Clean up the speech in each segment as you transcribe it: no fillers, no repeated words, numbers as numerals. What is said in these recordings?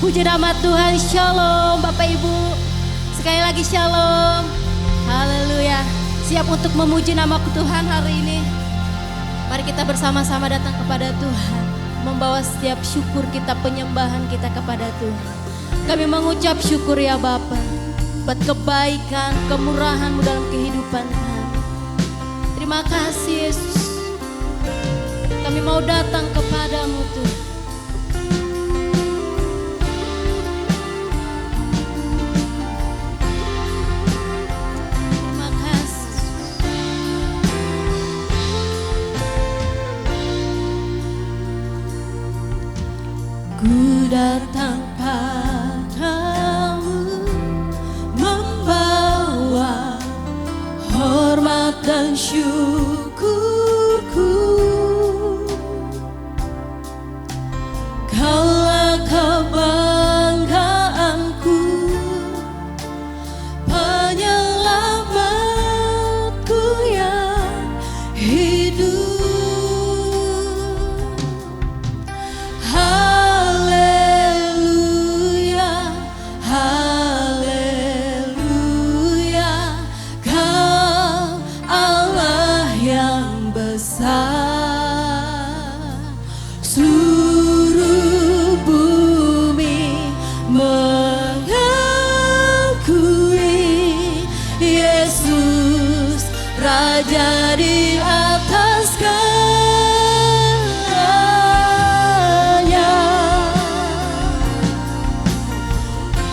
Puji nama Tuhan, shalom Bapak Ibu. Sekali lagi shalom. Haleluya. Siap untuk memuji nama Tuhan hari ini. Mari kita bersama-sama datang kepada Tuhan, membawa setiap syukur kita, penyembahan kita kepada Tuhan. Kami mengucap syukur ya Bapa, buat kebaikan, kemurahan-Mu dalam kehidupan kami. Terima kasih Yesus. Kami mau datang kepadamu Tuhan. Ku datang padamu, membawa hormat dan syukurku. Kaulah kebanggaanku, penyelamatku yang hidup. Seluruh bumi mengakui Yesus Raja di atas segalanya.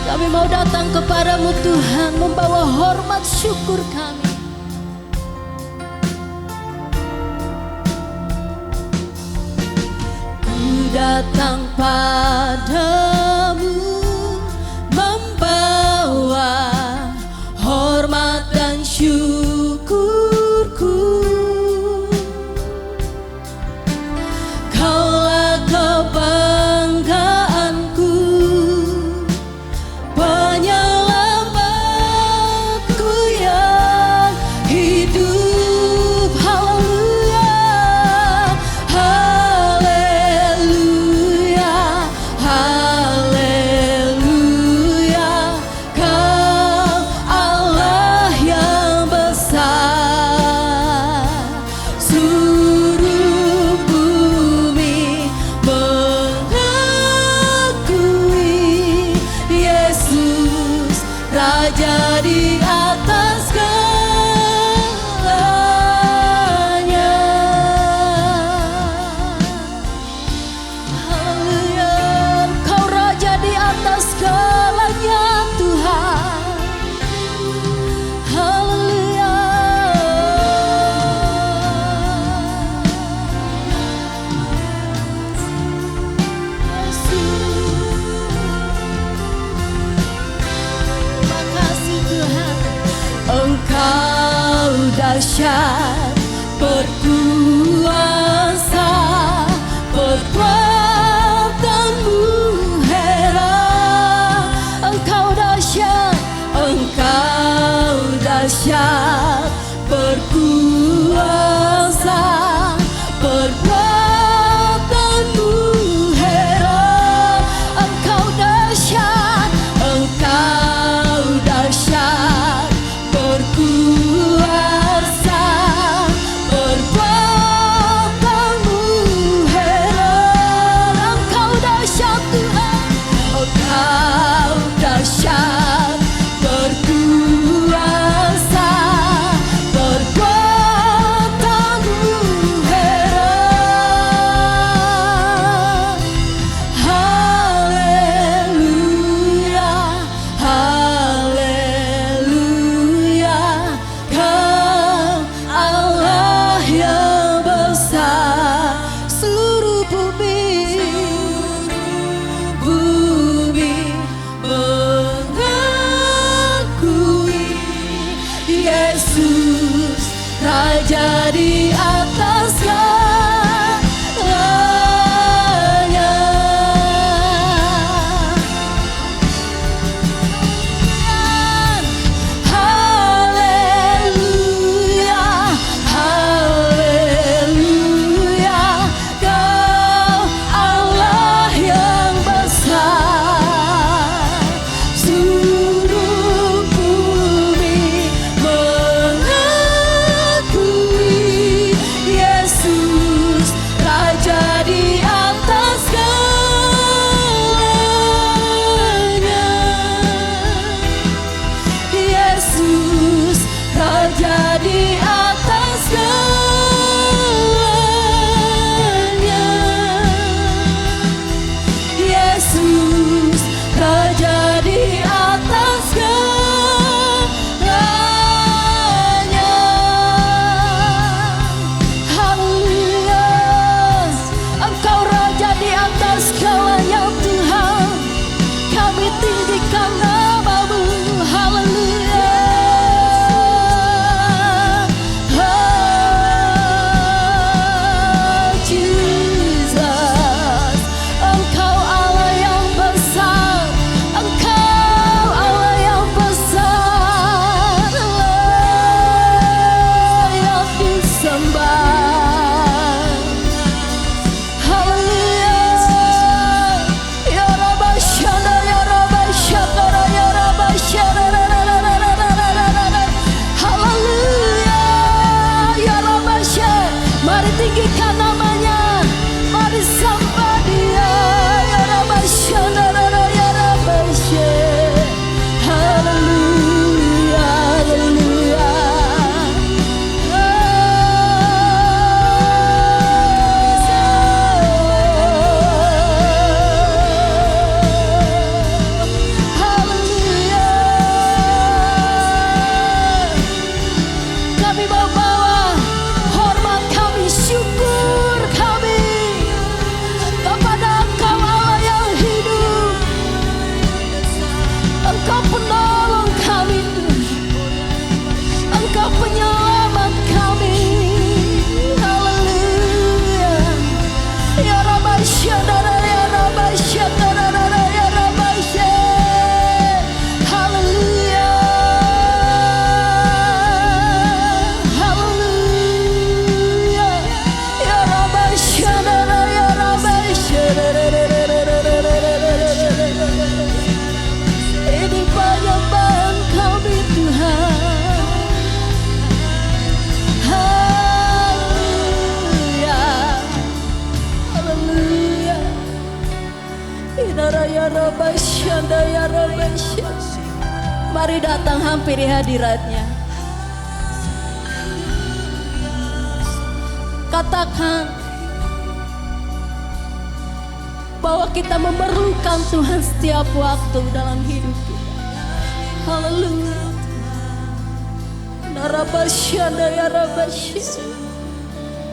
Kami mau datang kepadamu Tuhan, membawa hormat syukur kami. Datang padamu, membawa hormat dan syukurku. Kaulah kebanggaanku, penyelamatku yang hidup. Raja di atas segalanya. Haleluya, Kau Raja di atas segalanya Tuhan. Haleluya. Engkau dahsyat, berkuasa, kekuatan-Mu heran. Engkau dahsyat, berkuasa, kekuatan-Mu heran. Engkau dahsyat, berkuasa, berkuasa. Mari datang hampiri hadiratnya. Katakan bahwa kita memerlukan Tuhan setiap waktu dalam hidup kita. Haleluya.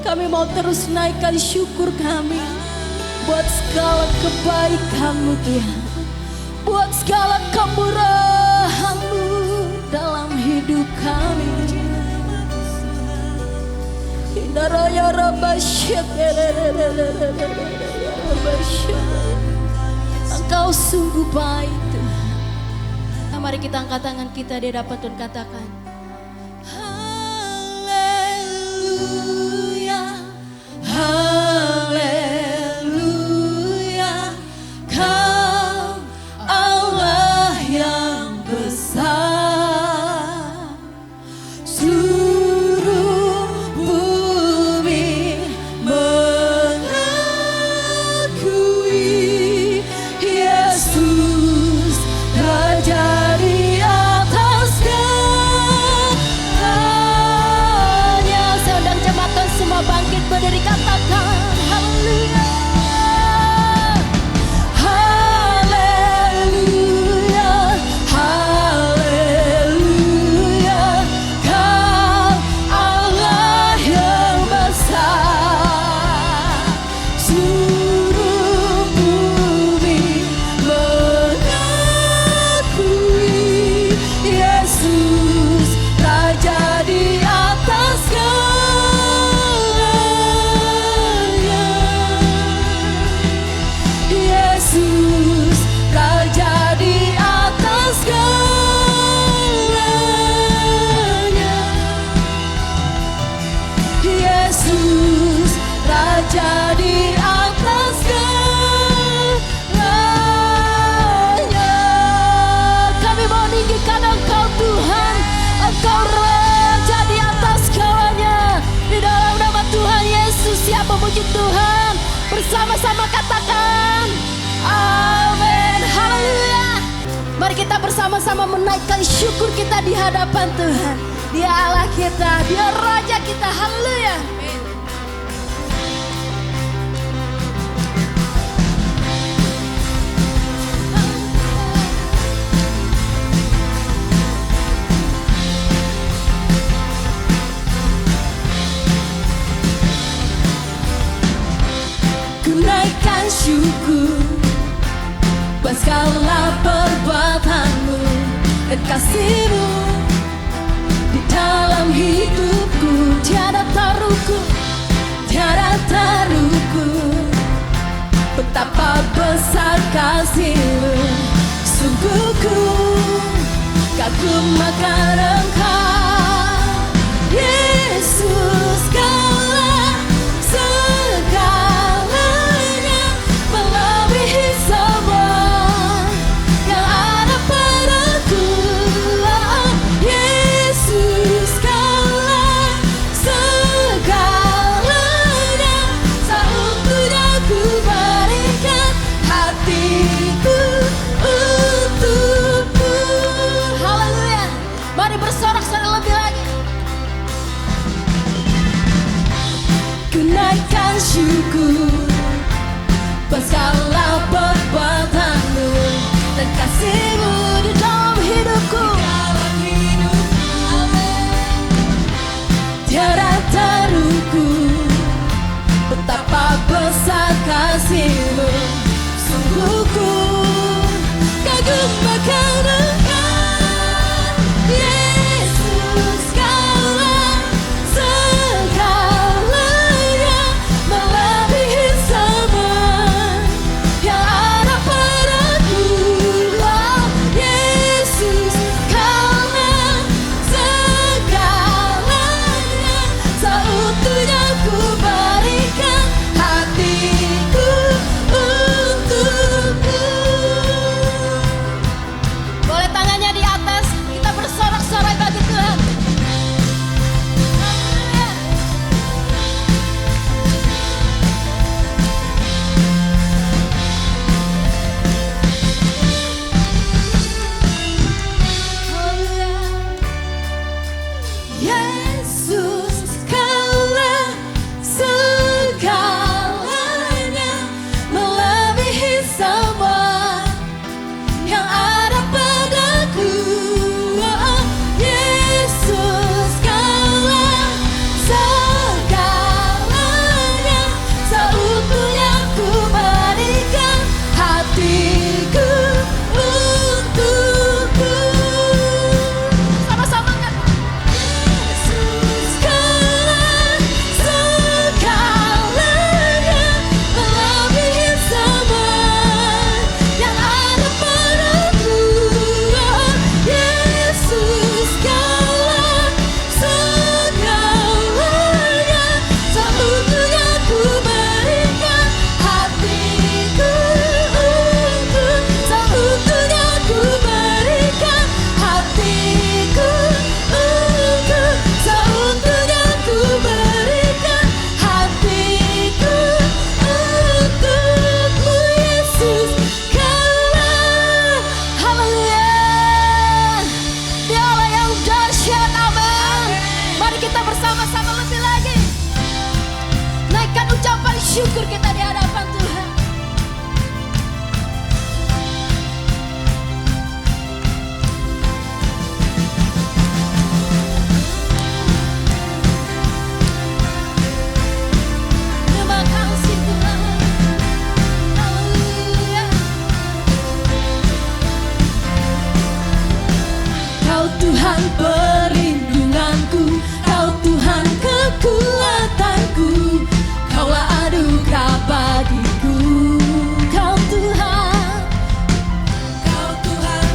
Kami mau terus naikkan syukur kami buat segala kebaikan-Mu Tuhan, buat segala kemurahan-Mu dalam hidup kami. Engkau sungguh baik Tuhan. Mari kita angkat tangan kita di hadapan Tuhan, katakan haleluya, haleluya, Kau Allah yang besar. Seluruh bumi mengakui Yesus Raja di atas segalanya. Saya undang jemaat semua bangkit berdiri, katakan haleluya. Haleluya, haleluya, Kau Allah yang besar. Seluruh bumi mengakui Yesus Raja di atas segalanya. Yesus Raja di atas segalanya. Yesus Raja di atas segalanya. Kami mau meninggikan Engkau Tuhan, Engkau Raja di atas segalanya. Di dalam nama Tuhan Yesus, siap memuji Tuhan, bersama-sama katakan amin. Haleluya. Mari kita bersama-sama menaikkan syukur kita di hadapan Tuhan. Dia Allah kita, Dia Raja kita. Haleluya. Ku naikkan syukur buat segala perbuatan-Mu dan kasih-Mu di dalam hidupku. Tiada taruhku, tiada taruhku, betapa besar kasih-Mu. Sungguh ku kagum akan Engkau, Yesus, Kaulah segalanya, melebihi semua yang ada padaku. Yesus, Kaulah segalanya, seutuhnya ku berikan hatiku untukmu. Haleluya. Mari bersorak-sorak lebih lagi. bersyukur kita di hadapan Tuhan. Terima kasih Tuhan. Haleluya. Kau Tuhan perlindunganku, Kau Tuhan kekuatanku, Kaulah anugerah bagiku. Kau Tuhan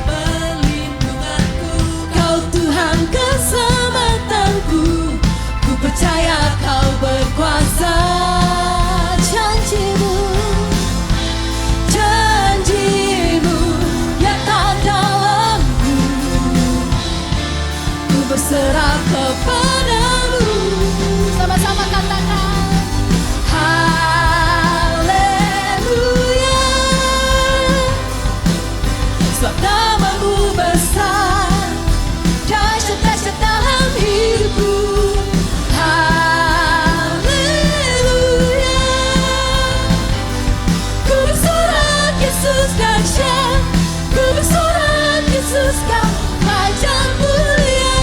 perlindunganku, Kau Tuhan keselamatanku, ku percaya Kau berkuasa. Janjimu nyata dalamku, ku berserah kepadamu. Sama-sama katakan haleluya. Sebab namamu besar, dahsyat-dahsyat dalam hidupku. Haleluya. Ku bersorak Yesus dahsyat, ku bersorak Yesus Kau Raja mulia.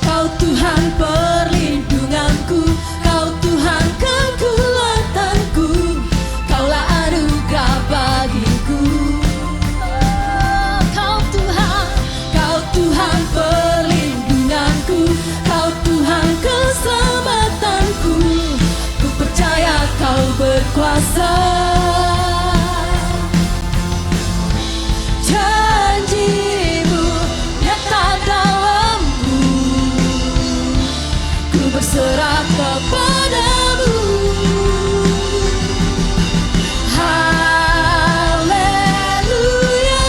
Kau Tuhan perlindunganku, Kau Tuhan kekuatanku, Kaulah anugerah bagiku. Kau Tuhan perlindunganku, Kau Tuhan keselamatanku, ku percaya Kau berkuasa. Janjimu nyata dalamku, ku berserah kepadamu. Haleluya.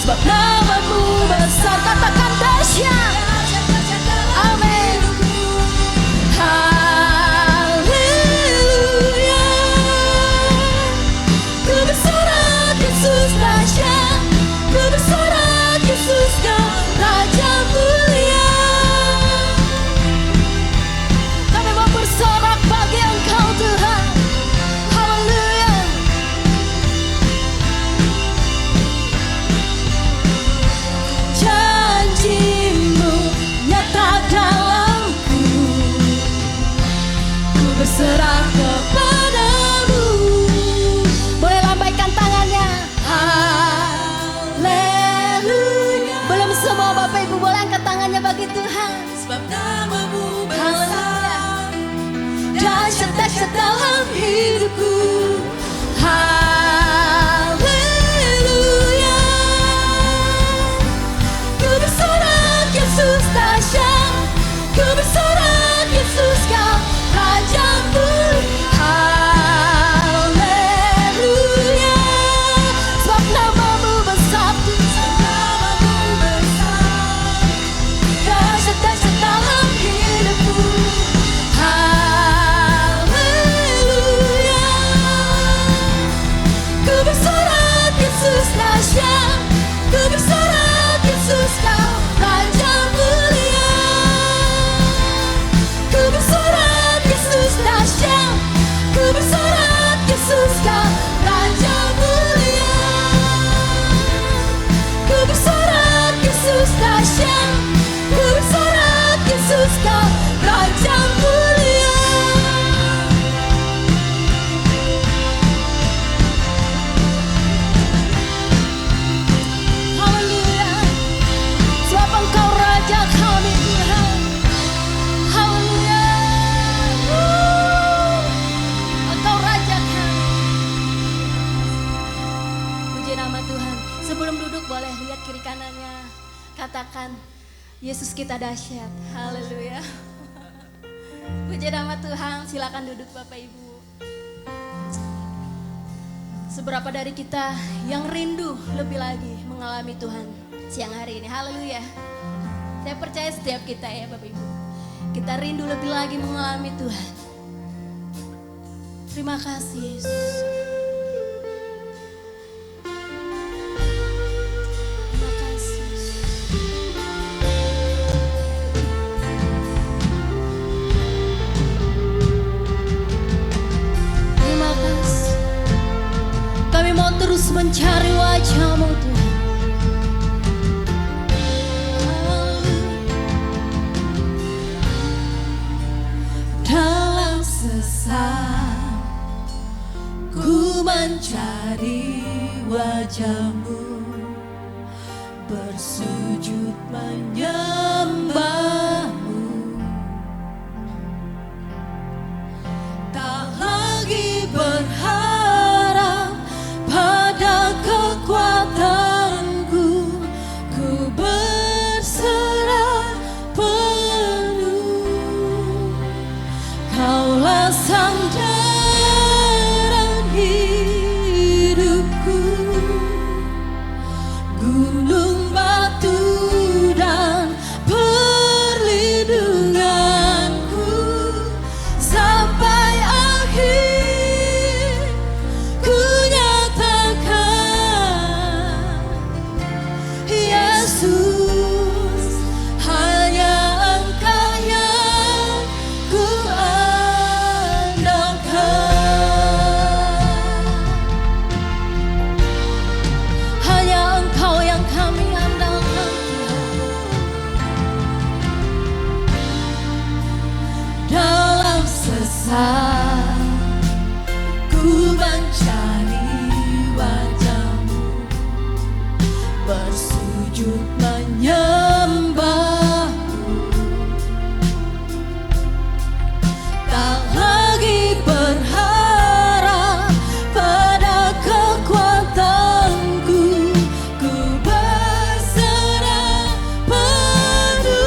Sebab namamu besar, katakan dahsyat. Amin. Haleluya. Ku bersorak Yesus dahsyat, ku bersorak Yesus Kau Raja mulia. Kami mau bersorak bagi Engkau Tuhan. Haleluya. Janjimu nyata dalamku, ku berserah kepadamu. Boleh lambaikan tangannya. Haleluya. Belum semua Bapak Ibu boleh angkat tangannya bagi Tuhan. Sebab namamu Haleluya. besar, Dahsyat-dahsyat dalam hidupku. Haleluya. Ku bersorak Yesus dahsyat, ku bersorak Yesus Kau Raja mulia. Haleluya. Sebab namamu besar, namamu besar, dahsyat-dahsyat dalam hidupku. Haleluya. Ku bersorak Yesus dahsyat, ku bersorak Yesus Kau Raja mulia. Ku bersorak Yesus dahsyat, ku bersorak Yesus Kau Raja mulia. Ku bersorak Yesus dahsyat, ku bersorak Yesus Kau Raja mulia. Haleluya. Sebab Engkau Raja kami Tuhan. Haleluya. Engkau Raja kami. Puji nama Tuhan. Sebelum duduk boleh lihat kiri kanannya. Katakan Yesus kita dahsyat. Haleluya. Puji nama Tuhan. Silakan duduk Bapak Ibu. Seberapa dari kita yang rindu lebih lagi mengalami Tuhan siang hari ini. Haleluya. Saya percaya setiap kita ya Bapak Ibu. Kita rindu lebih lagi mengalami Tuhan. Terima kasih Yesus. bersujud menyembahmu, tak lagi berharap pada kekuatanku, ku berserah penuh. Kaulah sandaran hidupku, gunung batu dan perlindunganku, sampai akhir ku nyatakan, Yesus, hanya Engkau yang ku andalkan. Hanya Engkau yang kami andalkan, Tuhan. Dalam sesat ku mencari wajah-Mu, bersujud menyembah-Mu, tak lagi berharap pada kekuatanku, ku berserah penuh.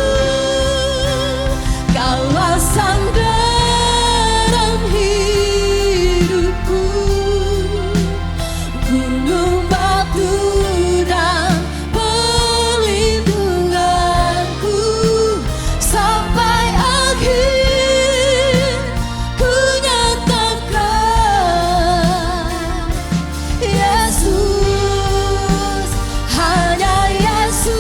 Kaulah sandaran hidupku, gunung batu dan perlindunganku, sampai akhir ku nyatakan, Yesus, hanya Yesus,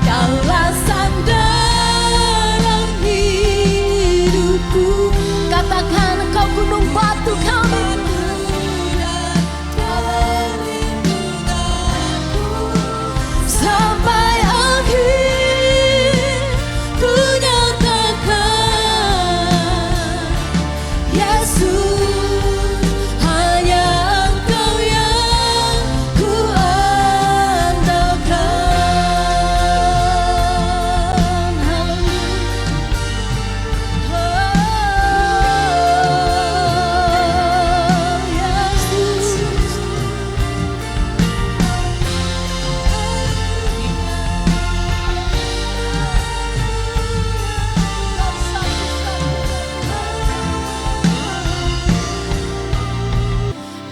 Kaulah sandaran hidupku. Katakan, Engkau gunung batu kami, sampai akhir ku nyatakan, Yesus, hanya Engkau yang ku andalkan.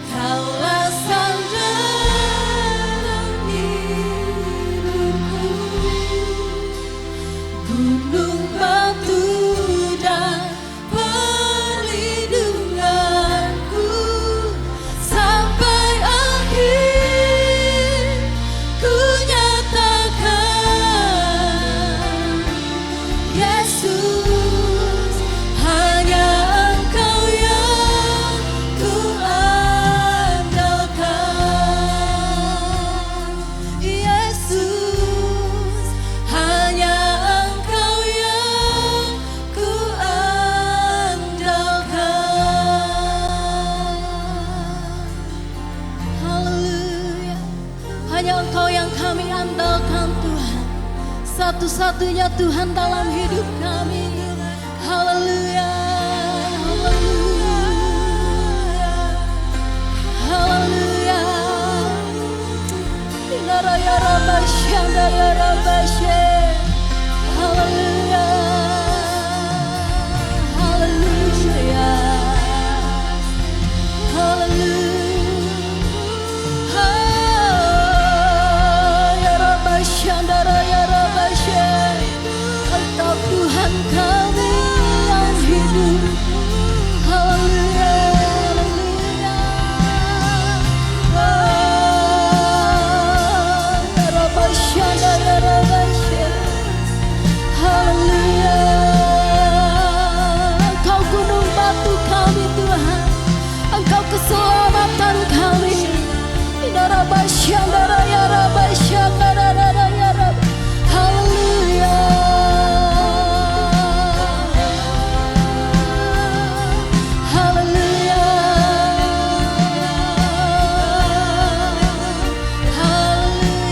Kaulah sandaran hidupku, gunung batu dan perlindunganku, sampai akhir ku nyatakan, Yesus, hanya Engkau yang ku andalkan. Yesus, hanya Engkau yang ku andalkan. Haleluya. Hanya Engkau yang kami andalkan, Tuhan. Satu-satunya Tuhan dalam hidup kami. Haleluya. Haleluya. Haleluya. Inaraya rabasya, daya rabasya. Haleluya. Haleluya. Haleluya. Ya rabasya, daya rabasya. Engkau Tuhan kami yang hidup. Haleluya. Ya rabasya, daya rabasya. Haleluya. Engkau gunung batu kami, Tuhan. Engkau keselamatan kami. Inarabasya, daraya rabasya, daraya rab. Haleluya. Haleluya. Haleluya.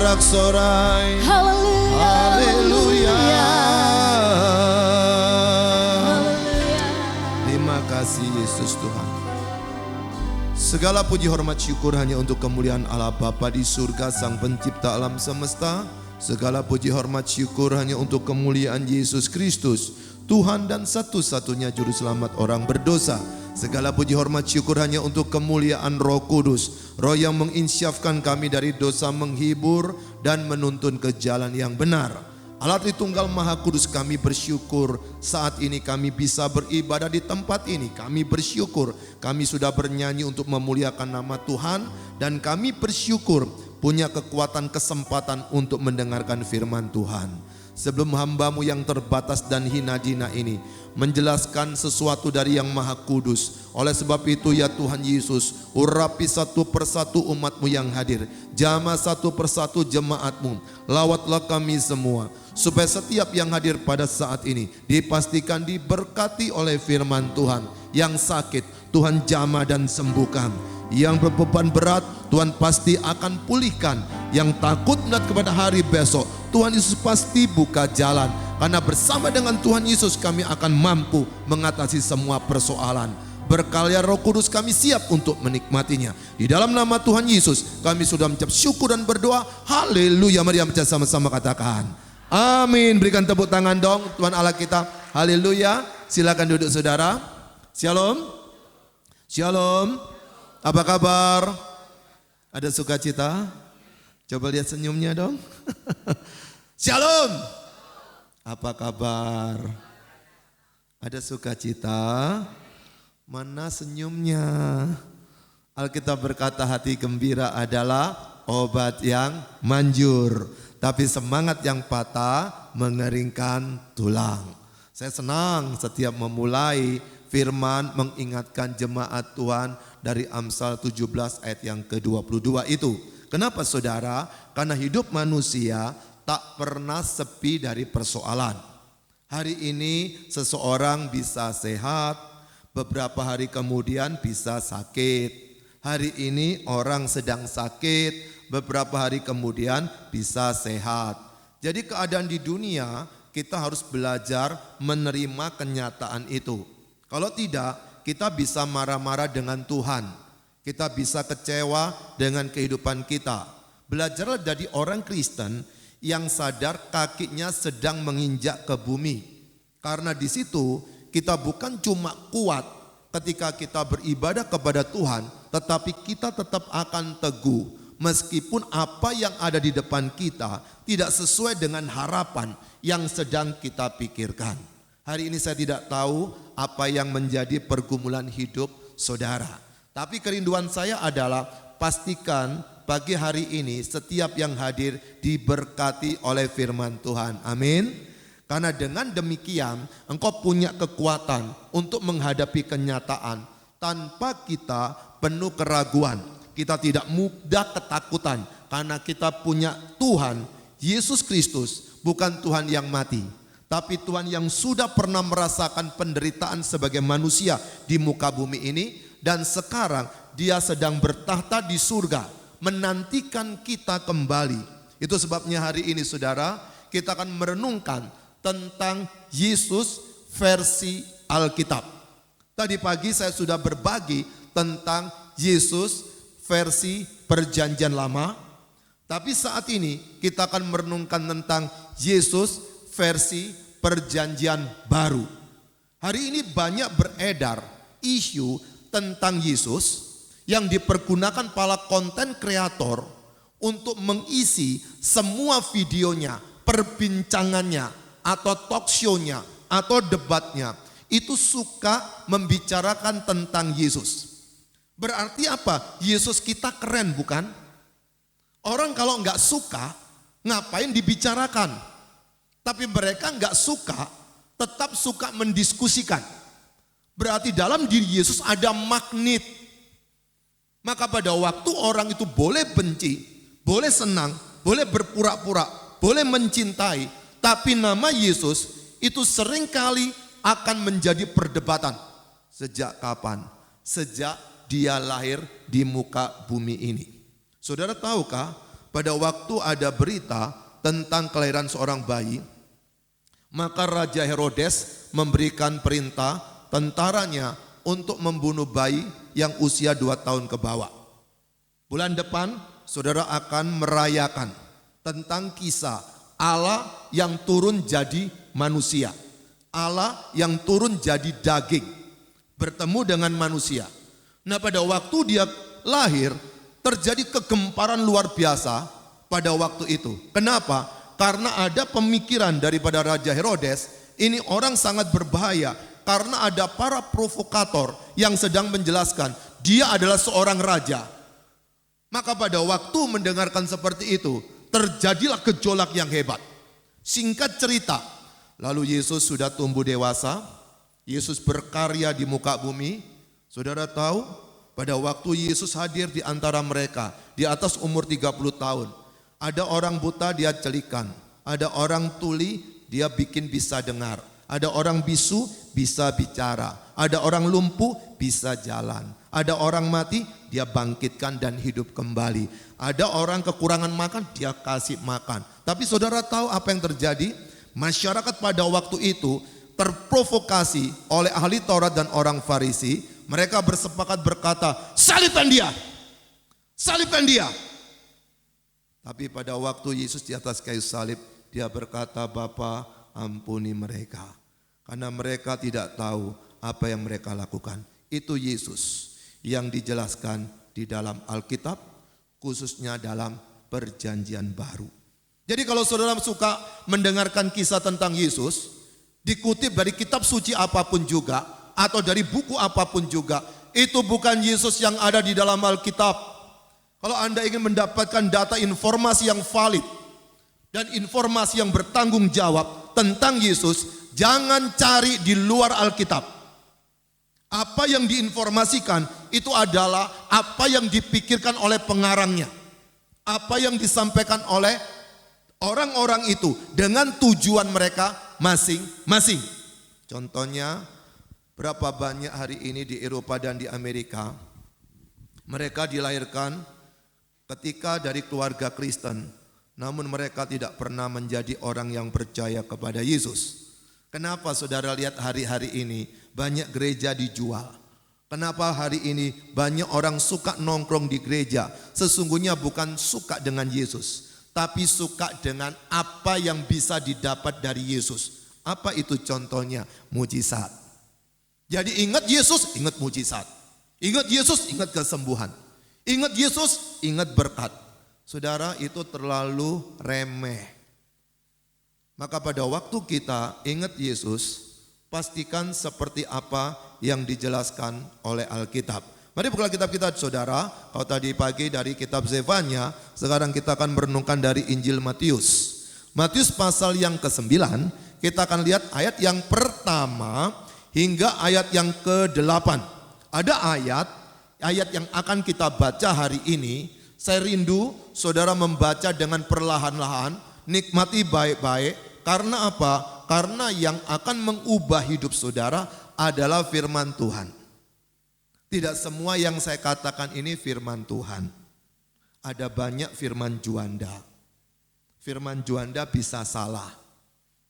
sorak-sorai. Haleluya. Haleluya. Haleluya. Terima kasih Yesus Tuhan. Segala puji hormat syukur hanya untuk kemuliaan Allah Bapa di surga Sang Pencipta alam semesta. Segala puji hormat syukur hanya untuk kemuliaan Yesus Kristus, Tuhan dan satu-satunya juru selamat orang berdosa. Segala puji hormat syukur hanya untuk kemuliaan Roh Kudus, Roh yang menginsyafkan kami dari dosa, menghibur dan menuntun ke jalan yang benar. Allah Tritunggal Maha Kudus, kami bersyukur saat ini kami bisa beribadah di tempat ini. Kami bersyukur kami sudah bernyanyi untuk memuliakan nama Tuhan, dan kami bersyukur punya kekuatan kesempatan untuk mendengarkan firman Tuhan. Sebelum hamba-Mu yang terbatas dan hina dina ini menjelaskan sesuatu dari yang Maha Kudus, oleh sebab itu ya Tuhan Yesus, urapi satu persatu umat-Mu yang hadir, jamah satu persatu jemaat-Mu, lawatlah kami semua, supaya setiap yang hadir pada saat ini dipastikan diberkati oleh firman Tuhan. Yang sakit Tuhan jamah dan sembuhkan, yang berbeban berat Tuhan pasti akan pulihkan, yang takut melihat kepada hari besok Tuhan Yesus pasti buka jalan, karena bersama dengan Tuhan Yesus kami akan mampu mengatasi semua persoalan. Berkarya Roh Kudus kami siap untuk menikmatinya. Di dalam nama Tuhan Yesus kami sudah mengucap syukur dan berdoa. Haleluya. Mari kita sama-sama katakan amin. Berikan tepuk tangan dong Tuhan Allah kita. Haleluya. Silakan duduk saudara. Shalom. Shalom. Apa kabar? Ada sukacita? Coba lihat senyumnya dong. Shalom. Apa kabar? Ada sukacita? Mana senyumnya? Alkitab berkata hati gembira adalah obat yang manjur, tapi semangat yang patah mengeringkan tulang. Saya senang setiap memulai firman mengingatkan jemaat Tuhan dari Amsal 17 ayat yang ke-22 itu. Kenapa saudara? Karena hidup manusia tak pernah sepi dari persoalan. Hari ini seseorang bisa sehat, beberapa hari kemudian bisa sakit. Hari ini orang sedang sakit, beberapa hari kemudian bisa sehat. Jadi keadaan di dunia kita harus belajar menerima kenyataan itu. Kalau tidak, kita bisa marah-marah dengan Tuhan. Kita bisa kecewa dengan kehidupan kita. Belajarlah dari orang Kristen yang sadar kakinya sedang menginjak ke bumi. Karena di situ kita bukan cuma kuat ketika kita beribadah kepada Tuhan, tetapi kita tetap akan teguh meskipun apa yang ada di depan kita tidak sesuai dengan harapan yang sedang kita pikirkan. Hari ini saya tidak tahu apa yang menjadi pergumulan hidup saudara. Tapi kerinduan saya adalah pastikan pagi hari ini setiap yang hadir diberkati oleh firman Tuhan. Amin. Karena dengan demikian engkau punya kekuatan untuk menghadapi kenyataan tanpa kita penuh keraguan. Kita tidak mudah ketakutan karena kita punya Tuhan Yesus Kristus, bukan Tuhan yang mati, tapi Tuhan yang sudah pernah merasakan penderitaan sebagai manusia di muka bumi ini. Dan sekarang dia sedang bertahta di surga menantikan kita kembali. Itu sebabnya hari ini saudara kita akan merenungkan tentang Yesus versi Alkitab. Tadi pagi saya sudah berbagi tentang Yesus versi Perjanjian Lama. Tapi saat ini kita akan merenungkan tentang Yesus versi Perjanjian Baru. Hari ini banyak beredar isu tentang Yesus yang dipergunakan para konten kreator untuk mengisi semua videonya, perbincangannya, atau talk show-nya, atau debatnya. Itu suka membicarakan tentang Yesus. Berarti apa? Yesus kita keren bukan? Orang kalau nggak suka, ngapain dibicarakan? Tapi mereka nggak suka, tetap suka mendiskusikan. Berarti dalam diri Yesus ada magnet. Maka pada waktu orang itu boleh benci, boleh senang, boleh berpura-pura, boleh mencintai, tapi nama Yesus itu seringkali akan menjadi perdebatan. Sejak kapan? Sejak dia lahir di muka bumi ini. Saudara tahukah pada waktu ada berita tentang kelahiran seorang bayi, maka Raja Herodes memberikan perintah tentaranya untuk membunuh bayi yang usia 2 tahun ke bawah. Bulan depan saudara akan merayakan tentang kisah Allah yang turun jadi manusia. Allah yang turun jadi daging, bertemu dengan manusia. Nah, pada waktu dia lahir, terjadi kegemparan luar biasa pada waktu itu. Kenapa? Karena ada pemikiran daripada Raja Herodes, ini orang sangat berbahaya karena ada para provokator yang sedang menjelaskan dia adalah seorang raja. Maka pada waktu mendengarkan seperti itu, terjadilah gejolak yang hebat. Singkat cerita, lalu Yesus sudah tumbuh dewasa, Yesus berkarya di muka bumi. Saudara tahu, pada waktu Yesus hadir di antara mereka, di atas umur 30 tahun, ada orang buta dia celikan, ada orang tuli dia bikin bisa dengar, ada orang bisu bisa bicara, ada orang lumpuh bisa jalan, ada orang mati dia bangkitkan dan hidup kembali, ada orang kekurangan makan dia kasih makan. Tapi saudara tahu apa yang terjadi? Masyarakat pada waktu itu terprovokasi oleh ahli Taurat dan orang Farisi. Mereka bersepakat berkata, salibkan dia, salibkan dia. Tapi pada waktu Yesus di atas kayu salib, dia berkata, Bapa, ampuni mereka, karena mereka tidak tahu apa yang mereka lakukan. Itu Yesus yang dijelaskan di dalam Alkitab, khususnya dalam Perjanjian Baru. Jadi kalau saudara suka mendengarkan kisah tentang Yesus, dikutip dari kitab suci apapun juga, atau dari buku apapun juga, itu bukan Yesus yang ada di dalam Alkitab. Kalau Anda ingin mendapatkan data informasi yang valid dan informasi yang bertanggung jawab tentang Yesus, jangan cari di luar Alkitab. Apa yang diinformasikan itu adalah apa yang dipikirkan oleh pengarangnya, apa yang disampaikan oleh orang-orang itu dengan tujuan mereka masing-masing. Contohnya, berapa banyak hari ini di Eropa dan di Amerika, mereka dilahirkan ketika dari keluarga Kristen, namun mereka tidak pernah menjadi orang yang percaya kepada Yesus. Kenapa saudara lihat hari-hari ini banyak gereja dijual? Kenapa hari ini banyak orang suka nongkrong di gereja? Sesungguhnya bukan suka dengan Yesus, tapi suka dengan apa yang bisa didapat dari Yesus. Apa itu contohnya? Mujizat. Jadi ingat Yesus, ingat mujizat. Ingat Yesus, ingat kesembuhan. Ingat Yesus, ingat berkat. Saudara, itu terlalu remeh. Maka pada waktu kita ingat Yesus, pastikan seperti apa yang dijelaskan oleh Alkitab. Mari buka kitab kita saudara. Kalau tadi pagi dari kitab Zefanya, sekarang kita akan merenungkan dari Injil Matius. Matius pasal yang ke-9, kita akan lihat ayat yang pertama hingga ayat yang ke-8. Ada ayat yang akan kita baca hari ini. Saya rindu saudara membaca dengan perlahan-lahan, nikmati baik-baik. Karena apa? Karena yang akan mengubah hidup saudara adalah firman Tuhan. Tidak semua yang saya katakan ini firman Tuhan. Ada banyak firman juanda. Firman juanda bisa salah,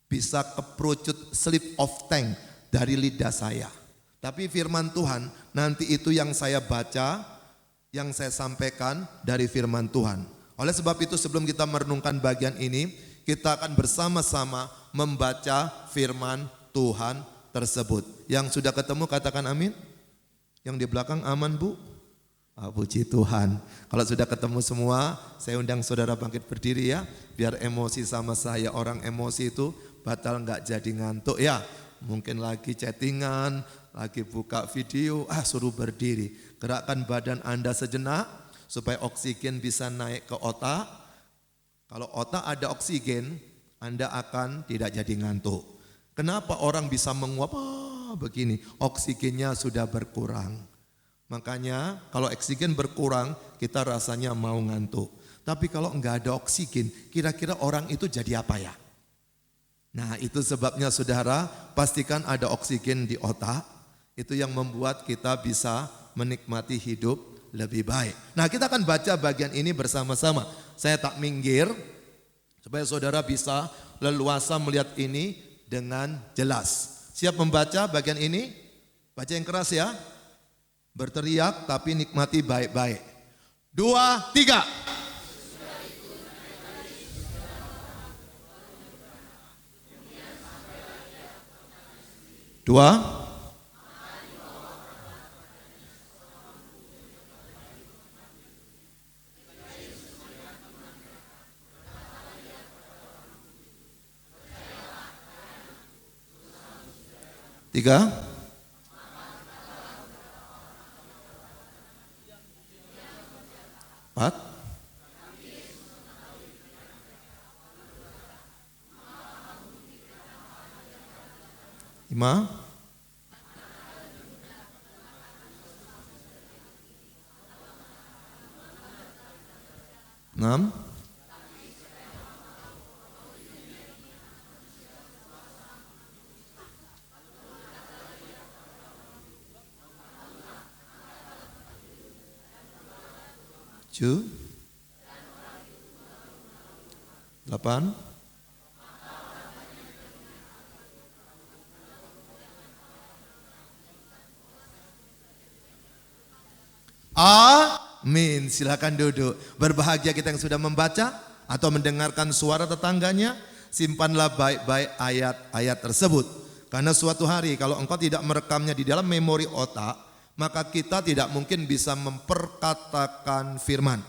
bisa keperucut slip of tongue dari lidah saya. Tapi firman Tuhan nanti itu yang saya baca, yang saya sampaikan dari firman Tuhan. Oleh sebab itu sebelum kita merenungkan bagian ini, kita akan bersama-sama membaca firman Tuhan tersebut. Yang sudah ketemu katakan amin. Yang di belakang aman bu? Puji Tuhan. Kalau sudah ketemu semua, saya undang saudara bangkit berdiri ya. Biar emosi sama saya, orang emosi itu batal nggak jadi ngantuk ya. Mungkin lagi chattingan, lagi buka video, suruh berdiri. Gerakkan badan Anda sejenak supaya oksigen bisa naik ke otak. Kalau otak ada oksigen, Anda akan tidak jadi ngantuk. Kenapa orang bisa menguap begini? Oksigennya sudah berkurang. Makanya kalau oksigen berkurang, kita rasanya mau ngantuk. Tapi kalau enggak ada oksigen, kira-kira orang itu jadi apa ya? Nah itu sebabnya saudara, pastikan ada oksigen di otak. Itu yang membuat kita bisa menikmati hidup lebih baik. Nah, kita akan baca bagian ini bersama-sama. Saya tak minggir supaya saudara bisa leluasa melihat ini dengan jelas. Siap membaca bagian ini? Baca yang keras ya. Berteriak tapi nikmati baik-baik. 2, 3. Dua. Tiga. Empat. Lima. Enam. Tujuh. 8. Amin. Silakan duduk. Berbahagia kita yang sudah membaca atau mendengarkan suara tetangganya. Simpanlah baik-baik ayat-ayat tersebut. Karena suatu hari kalau engkau tidak merekamnya di dalam memori otak, maka kita tidak mungkin bisa memperkatakan firman.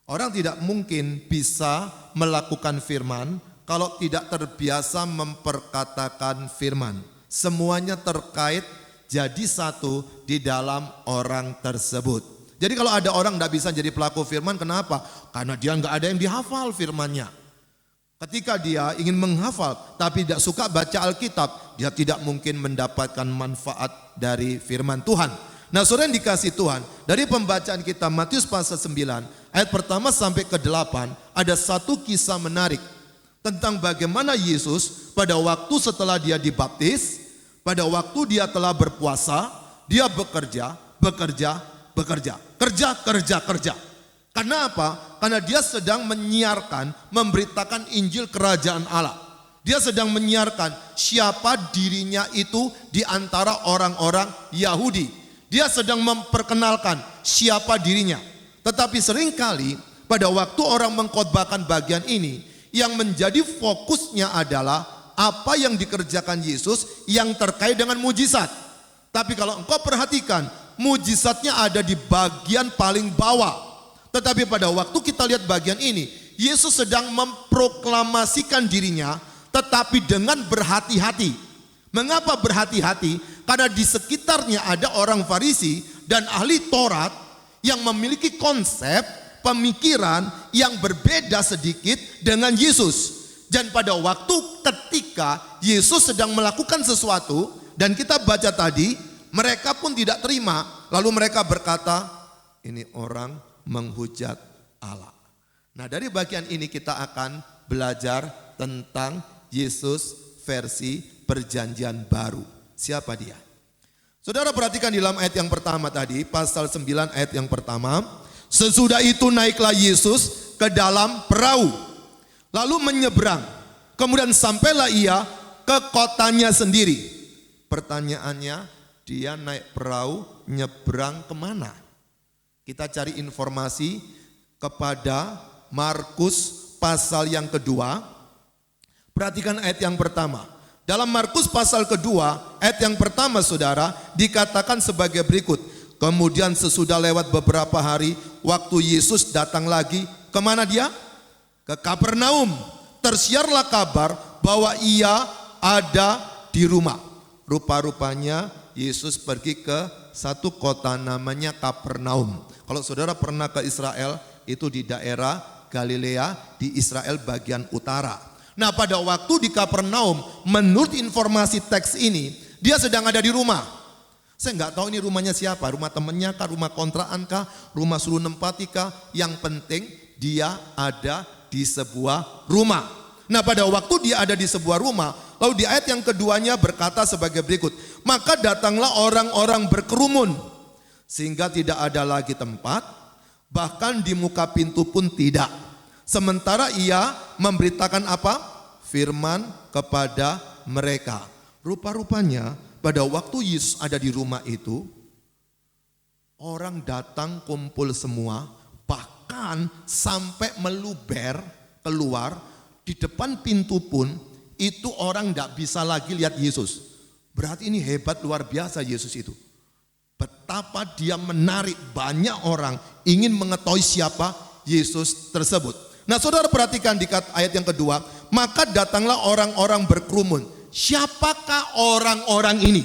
Orang tidak mungkin bisa melakukan firman kalau tidak terbiasa memperkatakan firman. Semuanya terkait jadi satu di dalam orang tersebut. Jadi kalau ada orang tidak bisa jadi pelaku firman, kenapa? Karena dia nggak ada yang dihafal firmannya. Ketika dia ingin menghafal tapi tidak suka baca Alkitab, dia tidak mungkin mendapatkan manfaat dari firman Tuhan. Nah, saudara yang dikasih Tuhan, dari pembacaan kita Matius pasal 9 ayat pertama sampai ke-8 ada satu kisah menarik tentang bagaimana Yesus pada waktu setelah dia dibaptis, pada waktu dia telah berpuasa, dia bekerja. Karena apa? Karena dia sedang menyiarkan, memberitakan Injil Kerajaan Allah. Dia sedang menyiarkan siapa dirinya itu di antara orang-orang Yahudi. Dia sedang memperkenalkan siapa dirinya. Tetapi seringkali pada waktu orang mengkhotbahkan bagian ini, yang menjadi fokusnya adalah apa yang dikerjakan Yesus yang terkait dengan mujizat. Tapi kalau engkau perhatikan, mujizatnya ada di bagian paling bawah. Tetapi pada waktu kita lihat bagian ini, Yesus sedang memproklamasikan dirinya, tetapi dengan berhati-hati. Mengapa berhati-hati? Karena di sekitarnya ada orang Farisi dan ahli Taurat yang memiliki konsep pemikiran yang berbeda sedikit dengan Yesus. Dan pada waktu ketika Yesus sedang melakukan sesuatu, dan kita baca tadi, mereka pun tidak terima. Lalu mereka berkata, ini orang menghujat Allah. Nah, dari bagian ini kita akan belajar tentang Yesus versi perjanjian baru. Siapa dia? Saudara perhatikan di dalam ayat yang pertama tadi, pasal 9 ayat yang pertama. Sesudah itu naiklah Yesus ke dalam perahu, lalu menyeberang. Kemudian sampailah ia ke kotanya sendiri. Pertanyaannya, dia naik perahu nyebrang kemana? Kita cari informasi kepada Markus pasal yang kedua. Perhatikan ayat yang pertama. Dalam Markus pasal kedua, ayat yang pertama saudara, dikatakan sebagai berikut. Kemudian sesudah lewat beberapa hari, waktu Yesus datang lagi, kemana dia? Ke Kapernaum. Tersiarlah kabar bahwa ia ada di rumah. Rupa-rupanya Yesus pergi ke satu kota namanya Kapernaum. Kalau saudara pernah ke Israel, itu di daerah Galilea, di Israel bagian utara. Nah, pada waktu di Kapernaum, menurut informasi teks ini, dia sedang ada di rumah. Saya nggak tahu ini rumahnya siapa, rumah temannya kah, rumah kontrakan kah, rumah suruh nempati kah. Yang penting dia ada di sebuah rumah. Nah, pada waktu dia ada di sebuah rumah, lalu di ayat yang keduanya berkata sebagai berikut. Maka datanglah orang-orang berkerumun sehingga tidak ada lagi tempat, bahkan di muka pintu pun tidak. Sementara ia memberitakan apa? Firman kepada mereka. Rupa-rupanya pada waktu Yesus ada di rumah itu, orang datang kumpul semua, bahkan sampai meluber keluar. Di depan pintu pun itu orang tidak bisa lagi lihat Yesus. Berarti ini hebat, luar biasa Yesus itu. Betapa dia menarik banyak orang ingin mengetahui siapa Yesus tersebut. Nah, saudara perhatikan di ayat yang kedua, maka datanglah orang-orang berkerumun. Siapakah orang-orang ini?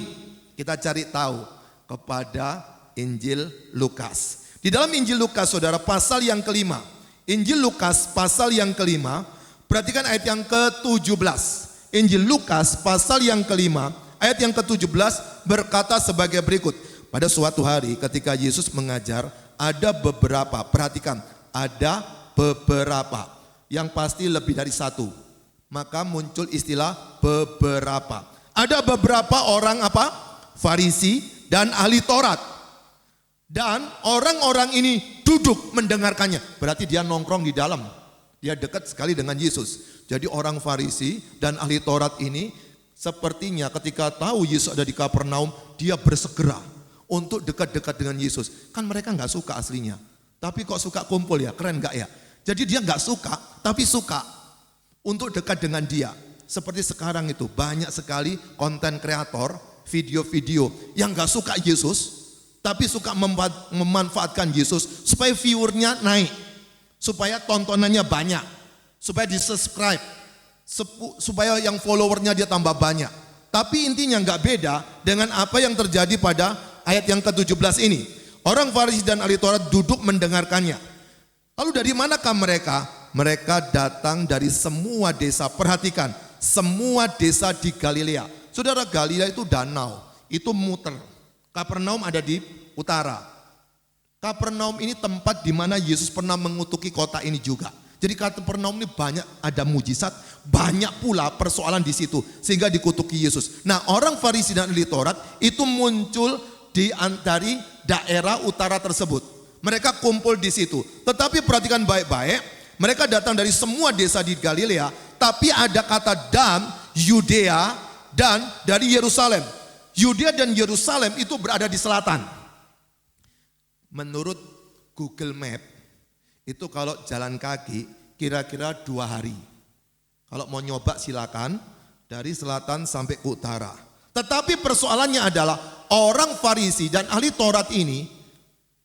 Kita cari tahu kepada Injil Lukas. Di dalam Injil Lukas, saudara, pasal yang kelima. Injil Lukas pasal yang kelima, perhatikan ayat yang ke-17. Injil Lukas pasal yang kelima, ayat yang ke-17 berkata sebagai berikut. Pada suatu hari ketika Yesus mengajar, ada beberapa, perhatikan, ada beberapa, yang pasti lebih dari satu. Maka muncul istilah beberapa. Ada beberapa orang apa? Farisi dan ahli Taurat. Dan orang-orang ini duduk mendengarkannya. Berarti dia nongkrong di dalam. Dia dekat sekali dengan Yesus. Jadi orang Farisi dan ahli Taurat ini sepertinya ketika tahu Yesus ada di Kapernaum, dia bersegera untuk dekat-dekat dengan Yesus. Kan mereka nggak suka aslinya. Tapi kok suka kumpul ya, keren nggak ya? Jadi dia nggak suka, tapi suka untuk dekat dengan dia. Seperti sekarang itu banyak sekali konten kreator, video-video yang nggak suka Yesus, tapi suka memanfaatkan Yesus supaya viewernya naik, supaya tontonannya banyak, supaya di-subscribe, supaya yang followernya dia tambah banyak. Tapi intinya nggak beda dengan apa yang terjadi pada ayat yang ke-17 ini. Orang Farisi dan ahli Taurat duduk mendengarkannya. Lalu dari manakah mereka? Mereka datang dari semua desa. Perhatikan, semua desa di Galilea. Saudara, Galilea itu danau, itu muter. Kapernaum ada di utara. Kapernaum ini tempat di mana Yesus pernah mengutuki kota ini juga. Jadi Kapernaum ini banyak ada mujizat, banyak pula persoalan di situ sehingga dikutuki Yesus. Nah, orang Farisi dan ahli Taurat itu muncul dari daerah utara tersebut. Mereka kumpul di situ. Tetapi perhatikan baik-baik, mereka datang dari semua desa di Galilea, tapi ada kata dan, Yudea dan dari Yerusalem. Yudea dan Yerusalem itu berada di selatan. Menurut Google Map, itu kalau jalan kaki kira-kira 2 hari. Kalau mau nyoba silakan, dari selatan sampai ke utara. Tetapi persoalannya adalah orang Farisi dan ahli Taurat ini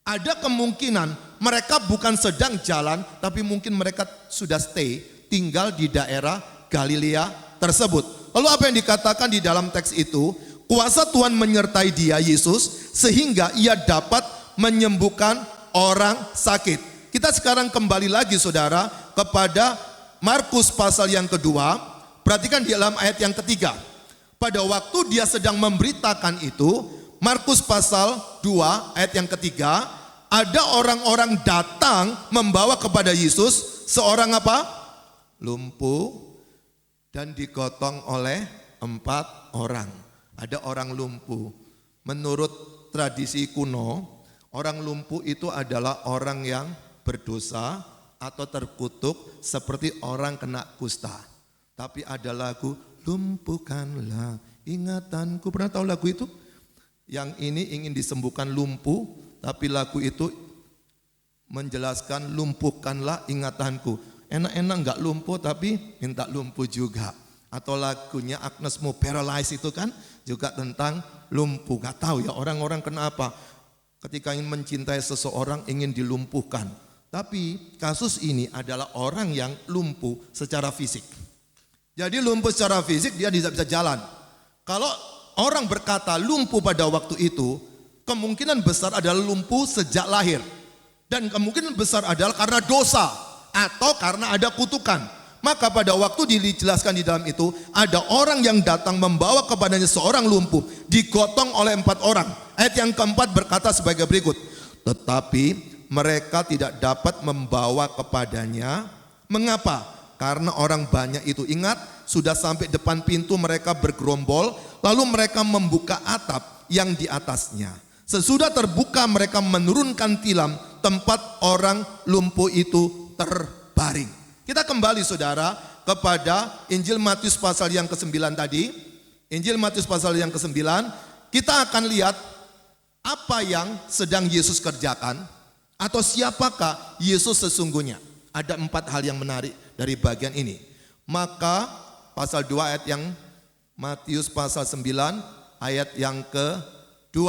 ada kemungkinan mereka bukan sedang jalan, tapi mungkin mereka sudah stay, tinggal di daerah Galilea tersebut. Lalu apa yang dikatakan di dalam teks itu? Kuasa Tuhan menyertai dia, Yesus, sehingga ia dapat menyembuhkan orang sakit. Kita sekarang kembali lagi saudara kepada Markus pasal yang kedua. Perhatikan di dalam ayat yang ketiga. Pada waktu dia sedang memberitakan itu, Markus pasal 2 ayat yang ketiga, ada orang-orang datang membawa kepada Yesus seorang apa? Lumpuh dan digotong oleh 4 orang. Ada orang lumpuh. Menurut tradisi kuno, orang lumpuh itu adalah orang yang berdosa atau terkutuk seperti orang kena kusta. Tapi ada lagu, lumpuhkanlah ingatanku. Pernah tahu lagu itu? Yang ini ingin disembuhkan lumpuh, tapi lagu itu menjelaskan lumpuhkanlah ingatanku. Enak-enak enggak lumpuh tapi minta lumpuh juga. Atau lagunya Agnes Mo Paralyze itu kan juga tentang lumpuh. Gak tahu ya orang-orang kenapa ketika ingin mencintai seseorang ingin dilumpuhkan. Tapi kasus ini adalah orang yang lumpuh secara fisik. Jadi lumpuh secara fisik dia tidak bisa jalan. Kalau orang berkata lumpuh pada waktu itu, kemungkinan besar adalah lumpuh sejak lahir. Dan kemungkinan besar adalah karena dosa atau karena ada kutukan. Maka pada waktu dijelaskan di dalam itu, ada orang yang datang membawa kepadanya seorang lumpuh, digotong oleh 4 orang. Ayat yang keempat berkata sebagai berikut, tetapi mereka tidak dapat membawa kepadanya. Mengapa? Karena orang banyak itu. Ingat, sudah sampai depan pintu mereka bergerombol, lalu mereka membuka atap yang di atasnya. Sesudah terbuka mereka menurunkan tilam, tempat orang lumpuh itu terbaring. Kita kembali saudara kepada Injil Matius pasal yang ke-9 tadi. Injil Matius pasal yang ke-9, kita akan lihat apa yang sedang Yesus kerjakan atau siapakah Yesus sesungguhnya. Ada 4 hal yang menarik dari bagian ini. Maka pasal 2 ayat yang Matius pasal 9 ayat yang ke-2.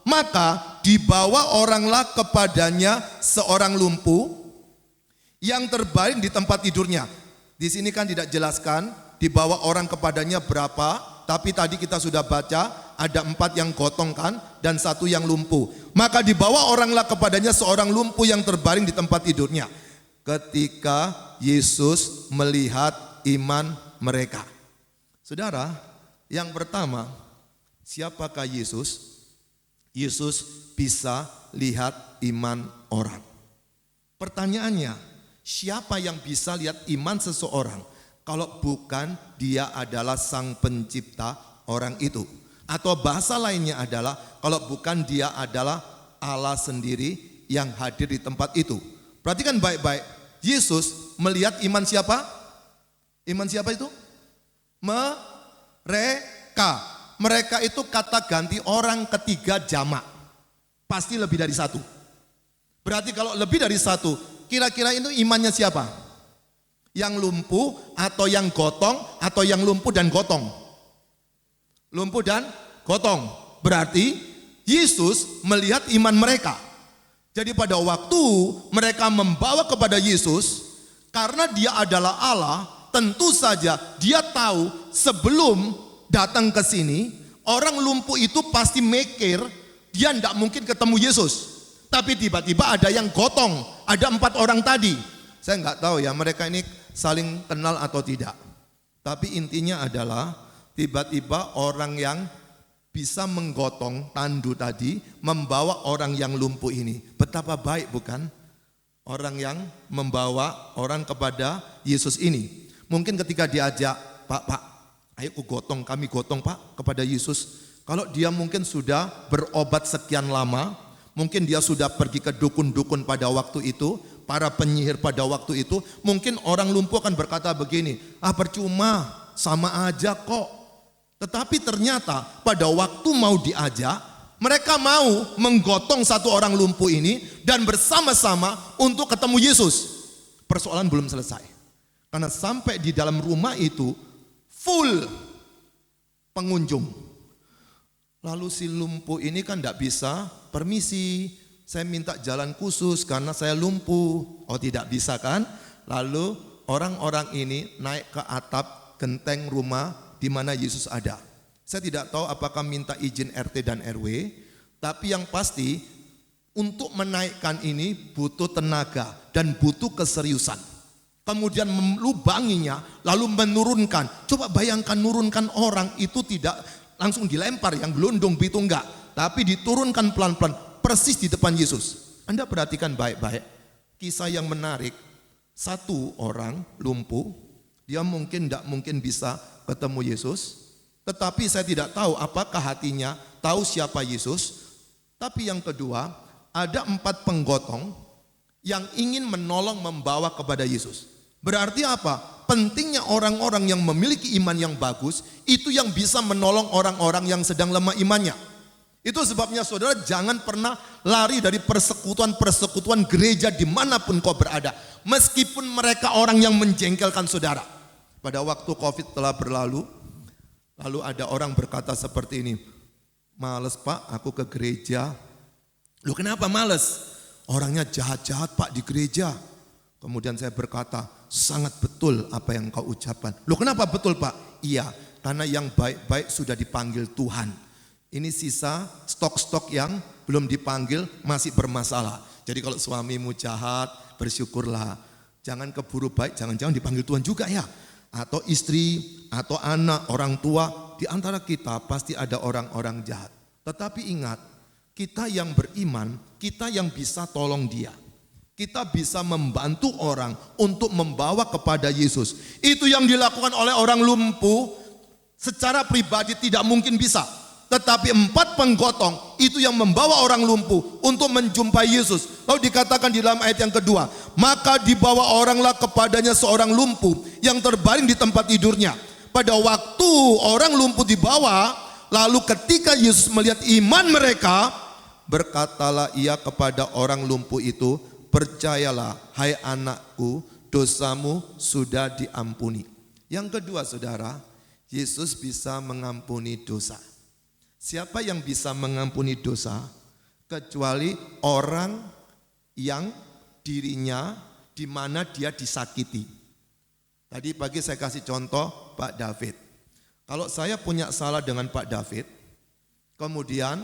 Maka dibawa oranglah kepadanya seorang lumpuh yang terbaring di tempat tidurnya. Di sini kan tidak jelaskan dibawa orang kepadanya berapa, tapi tadi kita sudah baca ada 4 yang gotong kan dan 1 yang lumpuh. Maka dibawa oranglah kepadanya seorang lumpuh yang terbaring di tempat tidurnya. Ketika Yesus melihat iman mereka. Saudara, yang pertama, siapakah Yesus? Yesus bisa lihat iman orang. Pertanyaannya, siapa yang bisa lihat iman seseorang kalau bukan dia adalah sang pencipta orang itu? Atau bahasa lainnya adalah kalau bukan dia adalah Allah sendiri yang hadir di tempat itu. Perhatikan baik-baik, Yesus melihat iman siapa? Iman siapa itu? Mereka. Mereka itu kata ganti orang ketiga jamak. Pasti lebih dari 1. Berarti kalau lebih dari 1, kira-kira itu imannya siapa? Yang lumpuh atau yang gotong atau yang lumpuh dan gotong? Lumpuh dan gotong. Berarti Yesus melihat iman mereka. Jadi pada waktu mereka membawa kepada Yesus, karena dia adalah Allah, tentu saja dia tahu sebelum datang ke sini, orang lumpuh itu pasti mikir dia tidak mungkin ketemu Yesus. Tapi tiba-tiba ada yang gotong, ada 4 orang tadi. Saya nggak tahu ya mereka ini saling kenal atau tidak. Tapi intinya adalah tiba-tiba orang yang bisa menggotong tandu tadi membawa orang yang lumpuh ini. Betapa baik bukan? Orang yang membawa orang kepada Yesus ini. Mungkin ketika diajak, Pak, ayo kami gotong Pak kepada Yesus. Kalau dia mungkin sudah berobat sekian lama, mungkin dia sudah pergi ke dukun-dukun pada waktu itu, para penyihir pada waktu itu, mungkin orang lumpuh akan berkata begini, percuma, sama aja kok. Tetapi ternyata pada waktu mau diajak, mereka mau menggotong 1 orang lumpuh ini dan bersama-sama untuk ketemu Yesus. Persoalan belum selesai. Karena sampai di dalam rumah itu full pengunjung. Lalu si lumpuh ini kan tidak bisa, permisi, saya minta jalan khusus karena saya lumpuh. Oh tidak bisa kan? Lalu orang-orang ini naik ke atap genteng rumah di mana Yesus ada. Saya tidak tahu apakah minta izin RT dan RW, tapi yang pasti untuk menaikkan ini butuh tenaga dan butuh keseriusan. Kemudian melubanginya, lalu menurunkan. Coba bayangkan nurunkan orang itu tidak langsung dilempar yang gelundung begitu enggak, tapi diturunkan pelan-pelan persis di depan Yesus. Anda perhatikan baik-baik, kisah yang menarik. 1 orang lumpuh, dia tidak mungkin bisa ketemu Yesus, tetapi saya tidak tahu apakah hatinya tahu siapa Yesus. Tapi yang kedua, ada 4 penggotong yang ingin menolong membawa kepada Yesus. Berarti apa? Pentingnya orang-orang yang memiliki iman yang bagus, itu yang bisa menolong orang-orang yang sedang lemah imannya. Itu sebabnya saudara jangan pernah lari dari persekutuan-persekutuan gereja dimanapun kau berada. Meskipun mereka orang yang menjengkelkan saudara. Pada waktu COVID telah berlalu, lalu ada orang berkata seperti ini, males Pak aku ke gereja. Loh kenapa males? Orangnya jahat-jahat Pak di gereja. Kemudian saya berkata, sangat betul apa yang kau ucapkan. Loh kenapa betul Pak? Iya, karena yang baik-baik sudah dipanggil Tuhan. Ini sisa stok-stok yang belum dipanggil masih bermasalah. Jadi kalau suamimu jahat, bersyukurlah. Jangan keburu baik, jangan-jangan dipanggil Tuhan juga ya. Atau istri, atau anak, orang tua. Di antara kita pasti ada orang-orang jahat. Tetapi ingat, kita yang beriman, kita yang bisa tolong dia. Kita bisa membantu orang untuk membawa kepada Yesus. Itu yang dilakukan oleh orang lumpuh secara pribadi tidak mungkin bisa. tetapi 4 penggotong itu yang membawa orang lumpuh untuk menjumpai Yesus. Lalu dikatakan di dalam ayat yang kedua, maka dibawa oranglah kepadanya seorang lumpuh yang terbaring di tempat tidurnya. Pada waktu orang lumpuh dibawa, lalu ketika Yesus melihat iman mereka, berkatalah ia kepada orang lumpuh itu, percayalah hai anakku, dosamu sudah diampuni. Yang kedua saudara, Yesus bisa mengampuni dosa. Siapa yang bisa mengampuni dosa? Kecuali orang yang dirinya di mana dia disakiti. Tadi pagi saya kasih contoh Pak David. Kalau saya punya salah dengan Pak David, kemudian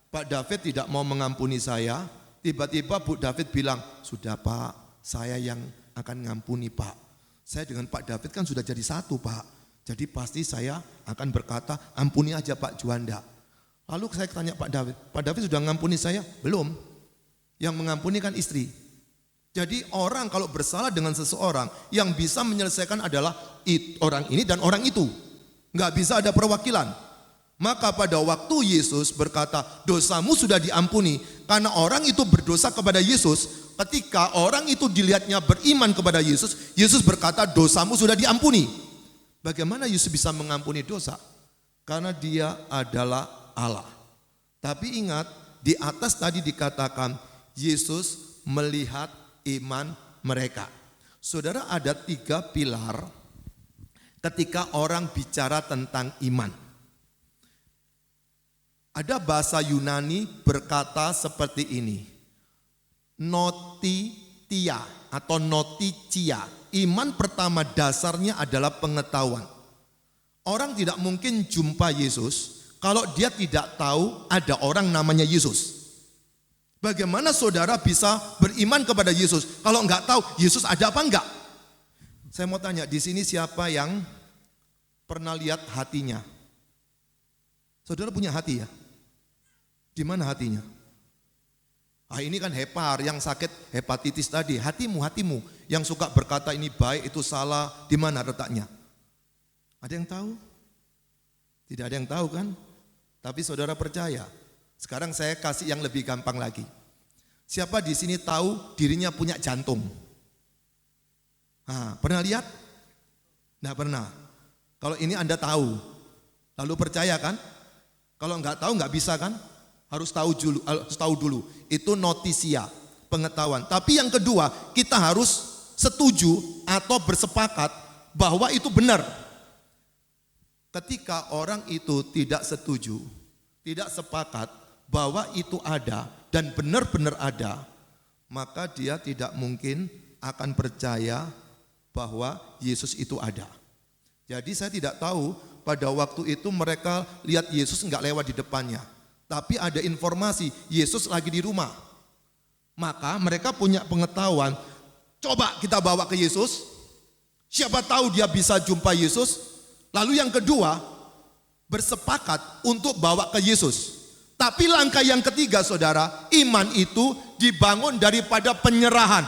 Pak David tidak mau mengampuni saya, tiba-tiba Bu David bilang, sudah Pak, saya yang akan ngampuni Pak. Saya dengan Pak David kan sudah jadi satu Pak. Jadi pasti saya akan berkata, ampuni aja Pak Juanda. Lalu saya tanya Pak David sudah mengampuni saya? Belum. Yang mengampuni kan istri. Jadi orang kalau bersalah dengan seseorang, yang bisa menyelesaikan adalah orang ini dan orang itu. Enggak bisa ada perwakilan. Maka pada waktu Yesus berkata, dosamu sudah diampuni. Karena orang itu berdosa kepada Yesus, ketika orang itu dilihatnya beriman kepada Yesus, Yesus berkata, dosamu sudah diampuni. Bagaimana Yesus bisa mengampuni dosa? Karena dia adalah Allah. Tapi ingat, di atas tadi dikatakan Yesus melihat iman mereka. Saudara, ada 3 pilar ketika orang bicara tentang iman. Ada bahasa Yunani berkata seperti ini, notitia atau noticia. Iman pertama dasarnya adalah pengetahuan. Orang tidak mungkin jumpa Yesus kalau dia tidak tahu ada orang namanya Yesus. Bagaimana saudara bisa beriman kepada Yesus kalau enggak tahu Yesus ada apa enggak? Saya mau tanya, di sini siapa yang pernah lihat hatinya? Saudara punya hati ya? Di mana hatinya? Ini kan hepar, yang sakit hepatitis tadi. Hatimu yang suka berkata ini baik, itu salah, di mana letaknya? Ada yang tahu? Tidak ada yang tahu kan? Tapi saudara percaya. Sekarang saya kasih yang lebih gampang lagi. Siapa di sini tahu dirinya punya jantung? Pernah lihat? Tidak pernah. Kalau ini Anda tahu, lalu percaya kan? Kalau enggak tahu enggak bisa kan? Harus tahu dulu. Itu notisia, pengetahuan. Tapi yang kedua, kita harus setuju atau bersepakat bahwa itu benar. Ketika orang itu tidak setuju, tidak sepakat bahwa itu ada dan benar-benar ada, maka dia tidak mungkin akan percaya bahwa Yesus itu ada. Jadi saya tidak tahu pada waktu itu mereka lihat Yesus enggak lewat di depannya. Tapi ada informasi Yesus lagi di rumah. Maka mereka punya pengetahuan, coba kita bawa ke Yesus. Siapa tahu dia bisa jumpa Yesus. Lalu yang kedua, bersepakat untuk bawa ke Yesus. Tapi langkah yang ketiga saudara, iman itu dibangun daripada penyerahan.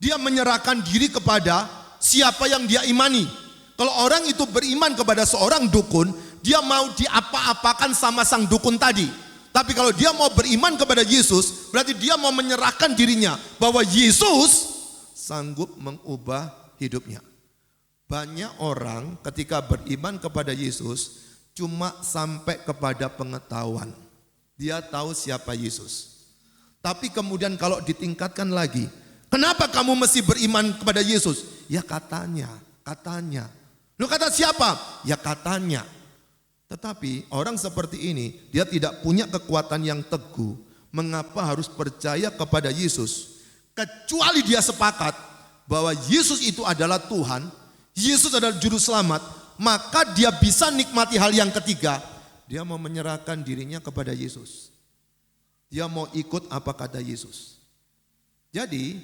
Dia menyerahkan diri kepada siapa yang dia imani. Kalau orang itu beriman kepada seorang dukun, dia mau diapa-apakan sama sang dukun tadi. Tapi kalau dia mau beriman kepada Yesus, berarti dia mau menyerahkan dirinya bahwa Yesus sanggup mengubah hidupnya. Banyak orang ketika beriman kepada Yesus cuma sampai kepada pengetahuan. Dia tahu siapa Yesus. Tapi kemudian kalau ditingkatkan lagi, kenapa kamu mesti beriman kepada Yesus? Ya katanya. Lu kata siapa? Ya katanya. Tetapi orang seperti ini, dia tidak punya kekuatan yang teguh. Mengapa harus percaya kepada Yesus? Kecuali dia sepakat bahwa Yesus itu adalah Tuhan, Yesus adalah juru selamat, maka dia bisa nikmati hal yang ketiga. Dia mau menyerahkan dirinya kepada Yesus. Dia mau ikut apa kata Yesus. Jadi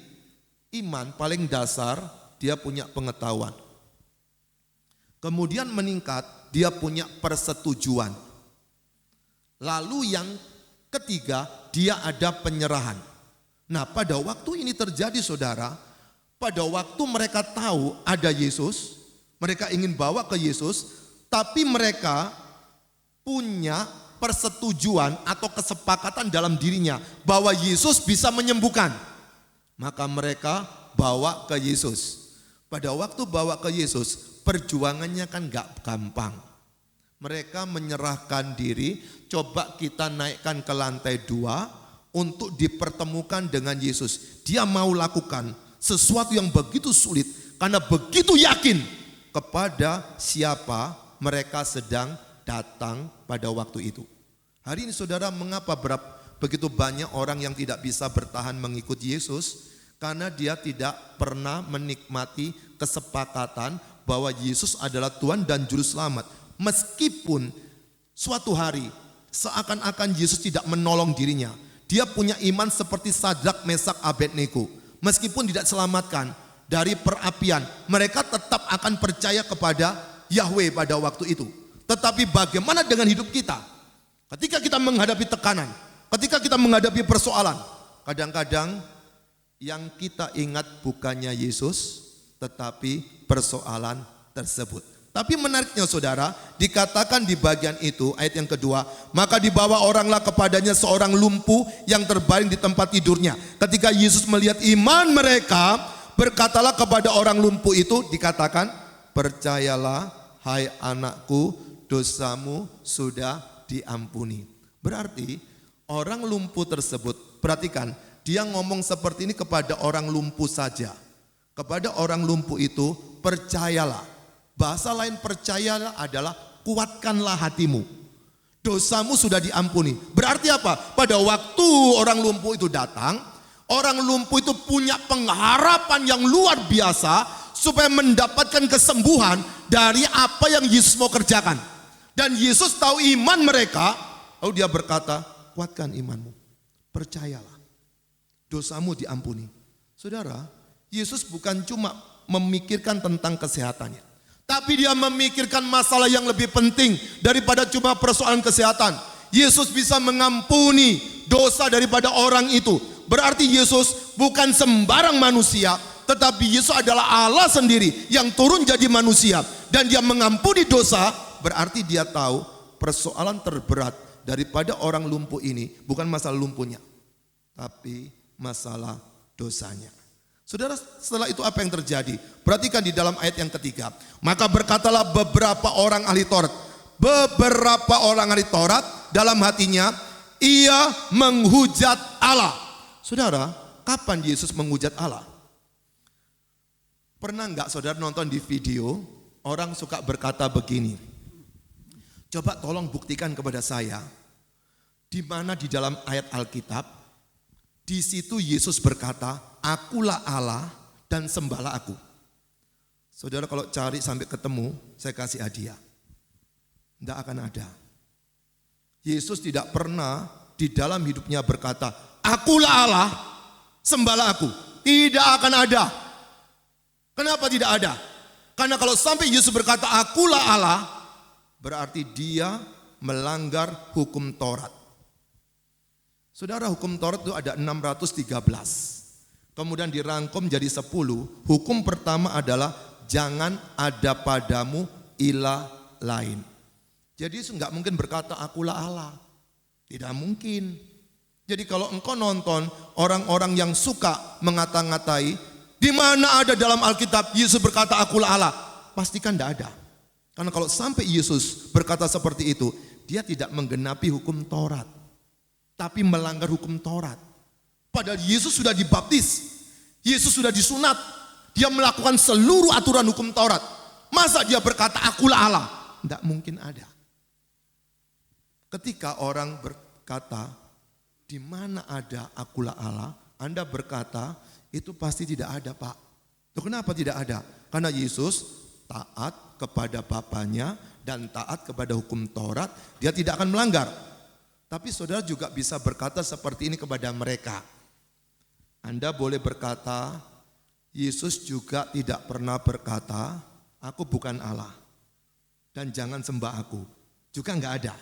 iman paling dasar dia punya pengetahuan. Kemudian meningkat, dia punya persetujuan. Lalu yang ketiga, dia ada penyerahan. Nah, pada waktu ini terjadi saudara, pada waktu mereka tahu ada Yesus, mereka ingin bawa ke Yesus, tapi mereka punya persetujuan atau kesepakatan dalam dirinya bahwa Yesus bisa menyembuhkan. Maka mereka bawa ke Yesus. Pada waktu bawa ke Yesus, perjuangannya kan gak gampang. Mereka menyerahkan diri, coba kita naikkan ke lantai 2 untuk dipertemukan dengan Yesus. Dia mau lakukan sesuatu yang begitu sulit karena begitu yakin kepada siapa mereka sedang datang pada waktu itu. Hari ini saudara, mengapa begitu banyak orang yang tidak bisa bertahan mengikuti Yesus? Karena dia tidak pernah menikmati kesepakatan bahwa Yesus adalah Tuhan dan Juru Selamat. Meskipun suatu hari seakan-akan Yesus tidak menolong dirinya. Dia punya iman seperti Sadrak, Mesak, Abednego. Meskipun tidak selamatkan dari perapian, mereka tetap akan percaya kepada Yahweh pada waktu itu. Tetapi bagaimana dengan hidup kita? Ketika kita menghadapi tekanan, ketika kita menghadapi persoalan, kadang-kadang yang kita ingat bukannya Yesus, tetapi persoalan tersebut. Tapi menariknya saudara, dikatakan di bagian itu, ayat yang kedua, maka dibawa oranglah kepadanya seorang lumpuh yang terbaring di tempat tidurnya. Ketika Yesus melihat iman mereka, berkatalah kepada orang lumpuh itu, dikatakan, percayalah hai anakku, dosamu sudah diampuni. Berarti orang lumpuh tersebut, perhatikan, dia ngomong seperti ini kepada orang lumpuh saja. Kepada orang lumpuh itu, percayalah. Bahasa lain percayalah adalah kuatkanlah hatimu. Dosamu sudah diampuni. Berarti apa? Pada waktu orang lumpuh itu datang, orang lumpuh itu punya pengharapan yang luar biasa supaya mendapatkan kesembuhan dari apa yang Yesus mau kerjakan. Dan Yesus tahu iman mereka, lalu dia berkata, kuatkan imanmu, percayalah. Dosamu diampuni. Saudara, Yesus bukan cuma memikirkan tentang kesehatannya, tapi dia memikirkan masalah yang lebih penting daripada cuma persoalan kesehatan. Yesus bisa mengampuni dosa daripada orang itu. Berarti Yesus bukan sembarang manusia, tetapi Yesus adalah Allah sendiri yang turun jadi manusia. Dan dia mengampuni dosa, berarti dia tahu persoalan terberat daripada orang lumpuh ini bukan masalah lumpuhnya, tapi masalah dosanya. Saudara, setelah itu apa yang terjadi? Perhatikan di dalam ayat yang ketiga. Maka berkatalah beberapa orang ahli Taurat. Beberapa orang ahli Taurat dalam hatinya, ia menghujat Allah. Saudara, kapan Yesus menghujat Allah? Pernah enggak saudara nonton di video, orang suka berkata begini, coba tolong buktikan kepada saya, di mana di dalam ayat Alkitab, di situ Yesus berkata, akulah Allah dan sembahlah aku. Saudara kalau cari sampai ketemu, saya kasih hadiah. Tidak akan ada. Yesus tidak pernah di dalam hidupnya berkata, akulah Allah, sembahlah aku. Tidak akan ada. Kenapa tidak ada? Karena kalau sampai Yesus berkata, akulah Allah, berarti dia melanggar hukum Taurat. Saudara, hukum Taurat itu ada 613. Kemudian dirangkum jadi 10. Hukum pertama adalah jangan ada padamu ilah lain. Jadi Yesus enggak mungkin berkata akulah Allah. Tidak mungkin. Jadi kalau engkau nonton orang-orang yang suka mengata-ngatai, di mana ada dalam Alkitab Yesus berkata akulah Allah? Pastikan tidak ada. Karena kalau sampai Yesus berkata seperti itu, dia tidak menggenapi hukum Taurat, tapi melanggar hukum Taurat. Padahal Yesus sudah dibaptis, Yesus sudah disunat, dia melakukan seluruh aturan hukum Taurat. Masa dia berkata akulah Allah? Tidak mungkin ada. Ketika orang berkata, di mana ada akulah Allah? Anda berkata, itu pasti tidak ada, Pak. Itu kenapa tidak ada? Karena Yesus taat kepada Bapanya dan taat kepada hukum Taurat, dia tidak akan melanggar. Tapi saudara juga bisa berkata seperti ini kepada mereka. Anda boleh berkata, Yesus juga tidak pernah berkata, aku bukan Allah dan jangan sembah aku. Juga enggak ada.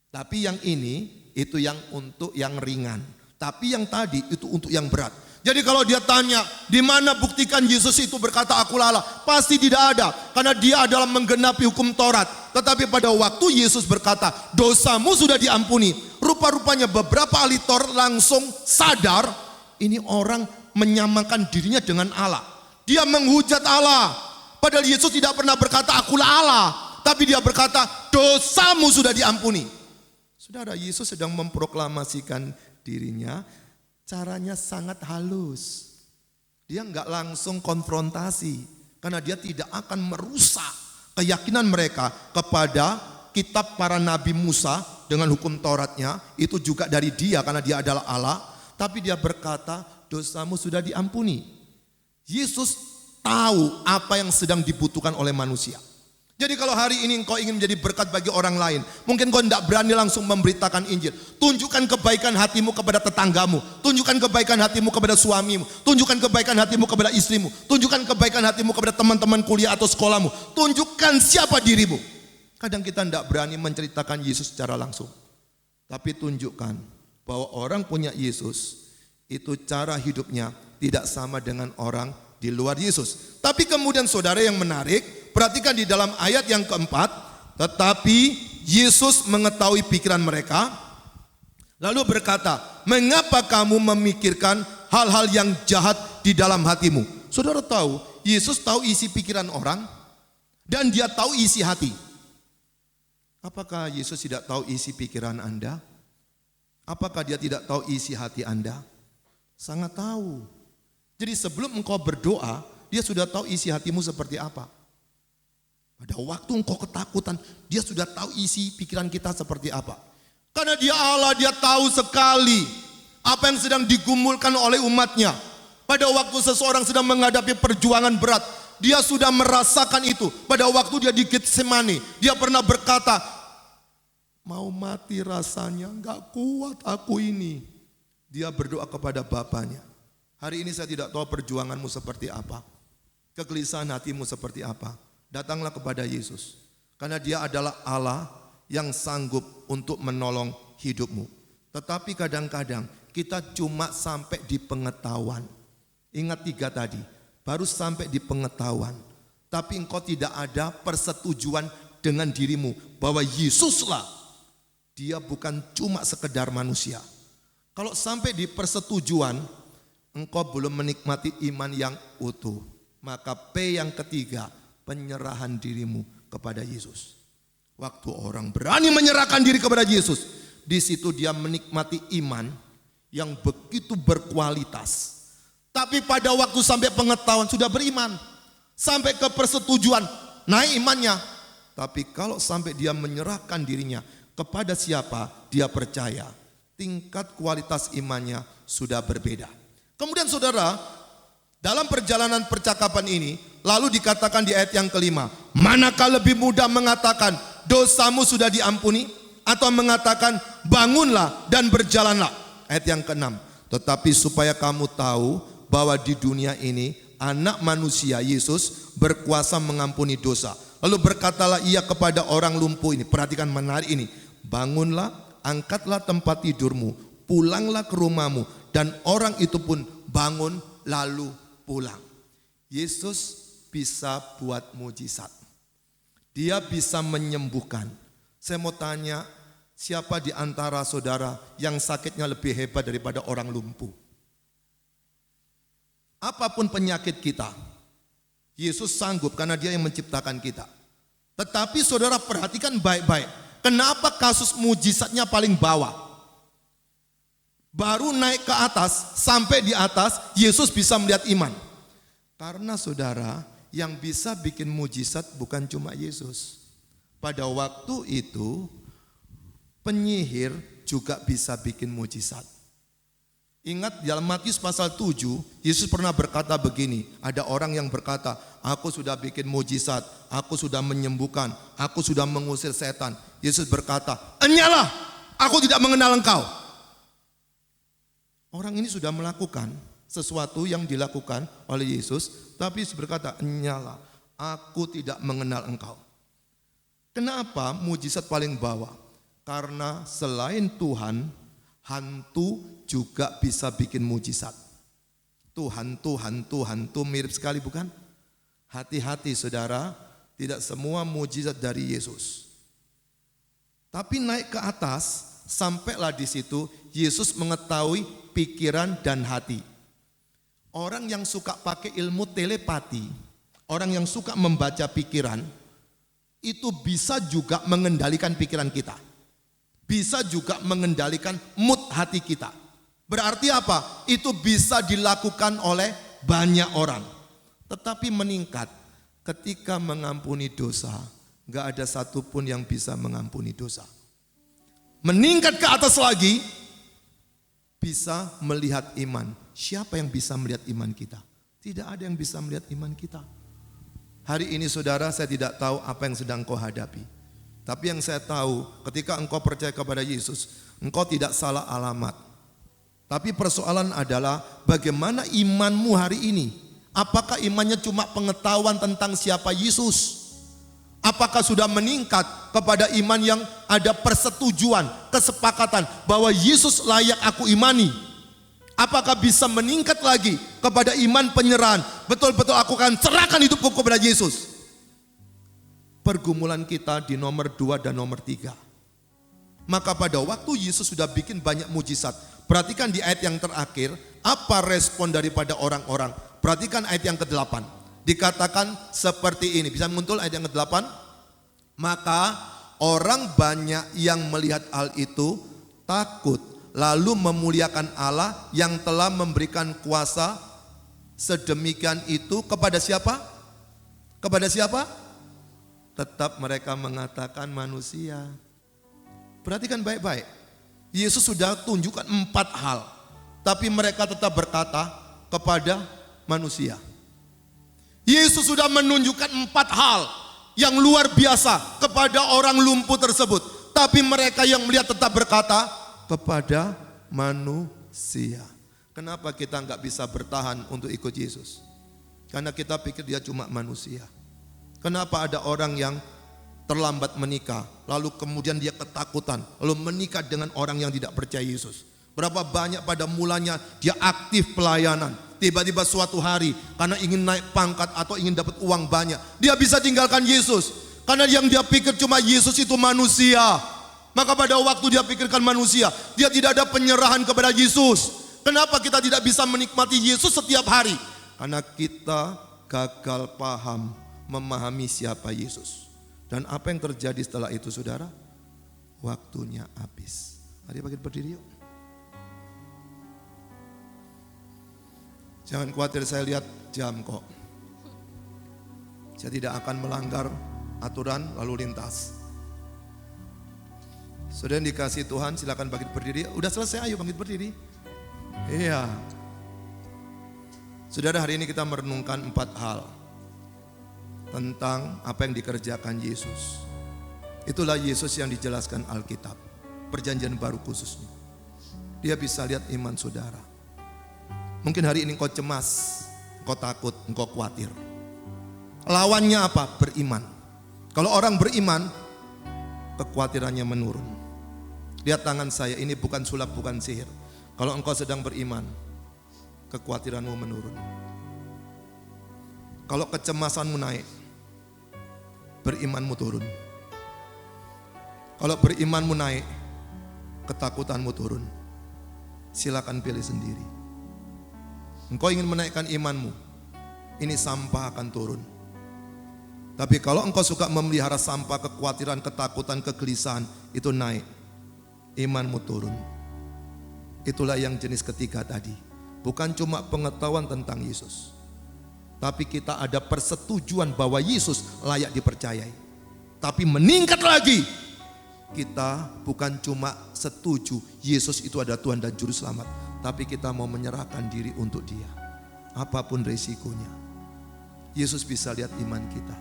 Tapi yang ini, itu yang untuk yang ringan. Tapi yang tadi itu untuk yang berat. Jadi kalau dia tanya, di mana buktikan Yesus itu berkata akulah Allah? Pasti tidak ada, karena dia adalah menggenapi hukum Taurat. Tetapi pada waktu Yesus berkata, dosamu sudah diampuni. Rupa-rupanya beberapa ahli Taurat langsung sadar, ini orang menyamakan dirinya dengan Allah. Dia menghujat Allah. Padahal Yesus tidak pernah berkata akulah Allah. Tapi dia berkata, dosamu sudah diampuni. Saudara, Yesus sedang memproklamasikan dirinya. Caranya sangat halus. Dia nggak langsung konfrontasi. Karena dia tidak akan merusak keyakinan mereka kepada kitab para nabi Musa dengan hukum Tauratnya. Itu juga dari dia karena dia adalah Allah. Tapi dia berkata dosamu sudah diampuni. Yesus tahu apa yang sedang dibutuhkan oleh manusia. Jadi kalau hari ini engkau ingin menjadi berkat bagi orang lain, mungkin kau tidak berani langsung memberitakan Injil. Tunjukkan kebaikan hatimu kepada tetanggamu, tunjukkan kebaikan hatimu kepada suamimu, tunjukkan kebaikan hatimu kepada istrimu, tunjukkan kebaikan hatimu kepada teman-teman kuliah atau sekolahmu. Tunjukkan siapa dirimu. Kadang kita tidak berani menceritakan Yesus secara langsung. Tapi tunjukkan bahwa orang punya Yesus, itu cara hidupnya tidak sama dengan orang di luar Yesus. Tapi kemudian saudara yang menarik, perhatikan di dalam ayat yang keempat, tetapi Yesus mengetahui pikiran mereka, lalu berkata, mengapa kamu memikirkan hal-hal yang jahat di dalam hatimu? Saudara tahu, Yesus tahu isi pikiran orang, dan dia tahu isi hati. Apakah Yesus tidak tahu isi pikiran Anda? Apakah dia tidak tahu isi hati Anda? Sangat tahu. Jadi sebelum engkau berdoa, dia sudah tahu isi hatimu seperti apa. Pada waktu engkau ketakutan, dia sudah tahu isi pikiran kita seperti apa. Karena dia Allah, dia tahu sekali apa yang sedang digumulkan oleh umatnya. Pada waktu seseorang sedang menghadapi perjuangan berat, dia sudah merasakan itu. Pada waktu dia di Getsemani, dia pernah berkata, mau mati rasanya, gak kuat aku ini. Dia berdoa kepada Bapaknya. Hari ini saya tidak tahu perjuanganmu seperti apa, kegelisahan hatimu seperti apa. Datanglah kepada Yesus, karena dia adalah Allah yang sanggup untuk menolong hidupmu. Tetapi kadang-kadang kita cuma sampai di pengetahuan. Ingat 3 tadi, baru sampai di pengetahuan. Tapi engkau tidak ada persetujuan dengan dirimu bahwa Yesuslah, dia bukan cuma sekedar manusia. Kalau sampai di persetujuan, engkau belum menikmati iman yang utuh. Maka P yang ketiga, penyerahan dirimu kepada Yesus. Waktu orang berani menyerahkan diri kepada Yesus, di situ dia menikmati iman yang begitu berkualitas. Tapi pada waktu sampai pengetahuan sudah beriman, sampai ke persetujuan, naik imannya. Tapi kalau sampai dia menyerahkan dirinya kepada siapa dia percaya, tingkat kualitas imannya sudah berbeda. Kemudian saudara, dalam perjalanan percakapan ini, lalu dikatakan di ayat yang kelima, manakah lebih mudah mengatakan dosamu sudah diampuni, atau mengatakan bangunlah dan berjalanlah. Ayat yang keenam, tetapi supaya kamu tahu bahwa di dunia ini anak manusia Yesus berkuasa mengampuni dosa. Lalu berkatalah ia kepada orang lumpuh ini, perhatikan menarik ini, bangunlah, angkatlah tempat tidurmu, pulanglah ke rumahmu. Dan orang itu pun bangun lalu pulang. Yesus bisa buat mujizat. Dia bisa menyembuhkan. Saya mau tanya, siapa di antara saudara yang sakitnya lebih hebat daripada orang lumpuh? Apapun penyakit kita, Yesus sanggup karena dia yang menciptakan kita. Tetapi saudara perhatikan baik-baik, kenapa kasus mujizatnya paling bawah? Baru naik ke atas, sampai di atas, Yesus bisa melihat iman. Karena saudara, yang bisa bikin mujizat bukan cuma Yesus. Pada waktu itu, penyihir juga bisa bikin mujizat. Ingat dalam Matius pasal 7, Yesus pernah berkata begini, ada orang yang berkata, aku sudah bikin mujizat, aku sudah menyembuhkan, aku sudah mengusir setan. Yesus berkata, enyalah, aku tidak mengenal engkau. Orang ini sudah melakukan sesuatu yang dilakukan oleh Yesus, tapi Yesus berkata, enyalah, aku tidak mengenal engkau. Kenapa mujizat paling bawah? Karena selain Tuhan, hantu juga bisa bikin mujizat. Tuh hantu mirip sekali bukan? Hati-hati saudara, tidak semua mujizat dari Yesus. Tapi naik ke atas, sampailah di situ Yesus mengetahui pikiran dan hati. Orang yang suka pakai ilmu telepati, orang yang suka membaca pikiran, itu bisa juga mengendalikan pikiran kita. Bisa juga mengendalikan mood hati kita. Berarti apa? Itu bisa dilakukan oleh banyak orang. Tetapi meningkat ketika mengampuni dosa. Gak ada satupun yang bisa mengampuni dosa. Meningkat ke atas lagi, bisa melihat iman. Siapa yang bisa melihat iman kita? Tidak ada yang bisa melihat iman kita. Hari ini saudara, saya tidak tahu apa yang sedang kau hadapi. Tapi yang saya tahu, ketika engkau percaya kepada Yesus, engkau tidak salah alamat. Tapi persoalan adalah bagaimana imanmu hari ini? Apakah imannya cuma pengetahuan tentang siapa Yesus? Apakah sudah meningkat kepada iman yang ada persetujuan, kesepakatan bahwa Yesus layak aku imani? Apakah bisa meningkat lagi kepada iman penyerahan? Betul-betul aku akan serahkan hidupku kepada Yesus. Pergumulan kita di nomor 2 dan nomor 3. Maka pada waktu Yesus sudah bikin banyak mujizat. Perhatikan di ayat yang terakhir, apa respon daripada orang-orang. Perhatikan ayat yang ke-8. Dikatakan seperti ini. Bisa muncul ayat yang ke-8? Maka orang banyak yang melihat hal itu takut, lalu memuliakan Allah yang telah memberikan kuasa sedemikian itu kepada siapa? Kepada siapa? Tetap mereka mengatakan manusia. Perhatikan baik-baik. Yesus sudah tunjukkan 4 hal, tapi mereka tetap berkata kepada manusia. Yesus sudah menunjukkan 4 hal yang luar biasa kepada orang lumpuh tersebut, tapi mereka yang melihat tetap berkata kepada manusia. Kenapa kita nggak bisa bertahan untuk ikut Yesus? Karena kita pikir dia cuma manusia. Kenapa ada orang yang terlambat menikah, lalu kemudian dia ketakutan, lalu menikah dengan orang yang tidak percaya Yesus? Berapa banyak pada mulanya dia aktif pelayanan, tiba-tiba suatu hari karena ingin naik pangkat atau ingin dapat uang banyak, dia bisa tinggalkan Yesus. Karena yang dia pikir cuma Yesus itu manusia. Maka pada waktu dia pikirkan manusia, dia tidak ada penyerahan kepada Yesus. Kenapa kita tidak bisa menikmati Yesus setiap hari? Karena kita gagal paham, memahami siapa Yesus. Dan apa yang terjadi setelah itu saudara? Waktunya habis. Mari bangkit berdiri yuk. Jangan khawatir, saya lihat jam kok. Saya tidak akan melanggar aturan lalu lintas. Saudara yang dikasih Tuhan, silakan bangkit berdiri. Udah selesai, ayo bangkit berdiri. Iya. Saudara, hari ini kita merenungkan 4 hal tentang apa yang dikerjakan Yesus. Itulah Yesus yang dijelaskan Alkitab, perjanjian baru khususnya. Dia bisa lihat iman saudara. Mungkin hari ini engkau cemas, engkau takut, engkau khawatir. Lawannya apa? Beriman. Kalau orang beriman, kekhawatirannya menurun. Lihat tangan saya, ini bukan sulap, bukan sihir. Kalau engkau sedang beriman, kekhawatiranmu menurun. Kalau kecemasanmu naik, berimanmu turun. Kalau berimanmu naik, ketakutanmu turun. Silakan pilih sendiri. Engkau ingin menaikkan imanmu, ini sampah akan turun. Tapi kalau engkau suka memelihara sampah, kekhawatiran, ketakutan, kegelisahan, itu naik, imanmu turun. Itulah yang jenis ketiga tadi. Bukan cuma pengetahuan tentang Yesus, tapi kita ada persetujuan bahwa Yesus layak dipercayai. Tapi meningkat lagi, kita bukan cuma setuju Yesus itu adalah Tuhan dan Juru Selamat, tapi kita mau menyerahkan diri untuk Dia. Apapun resikonya, Yesus bisa lihat iman kita.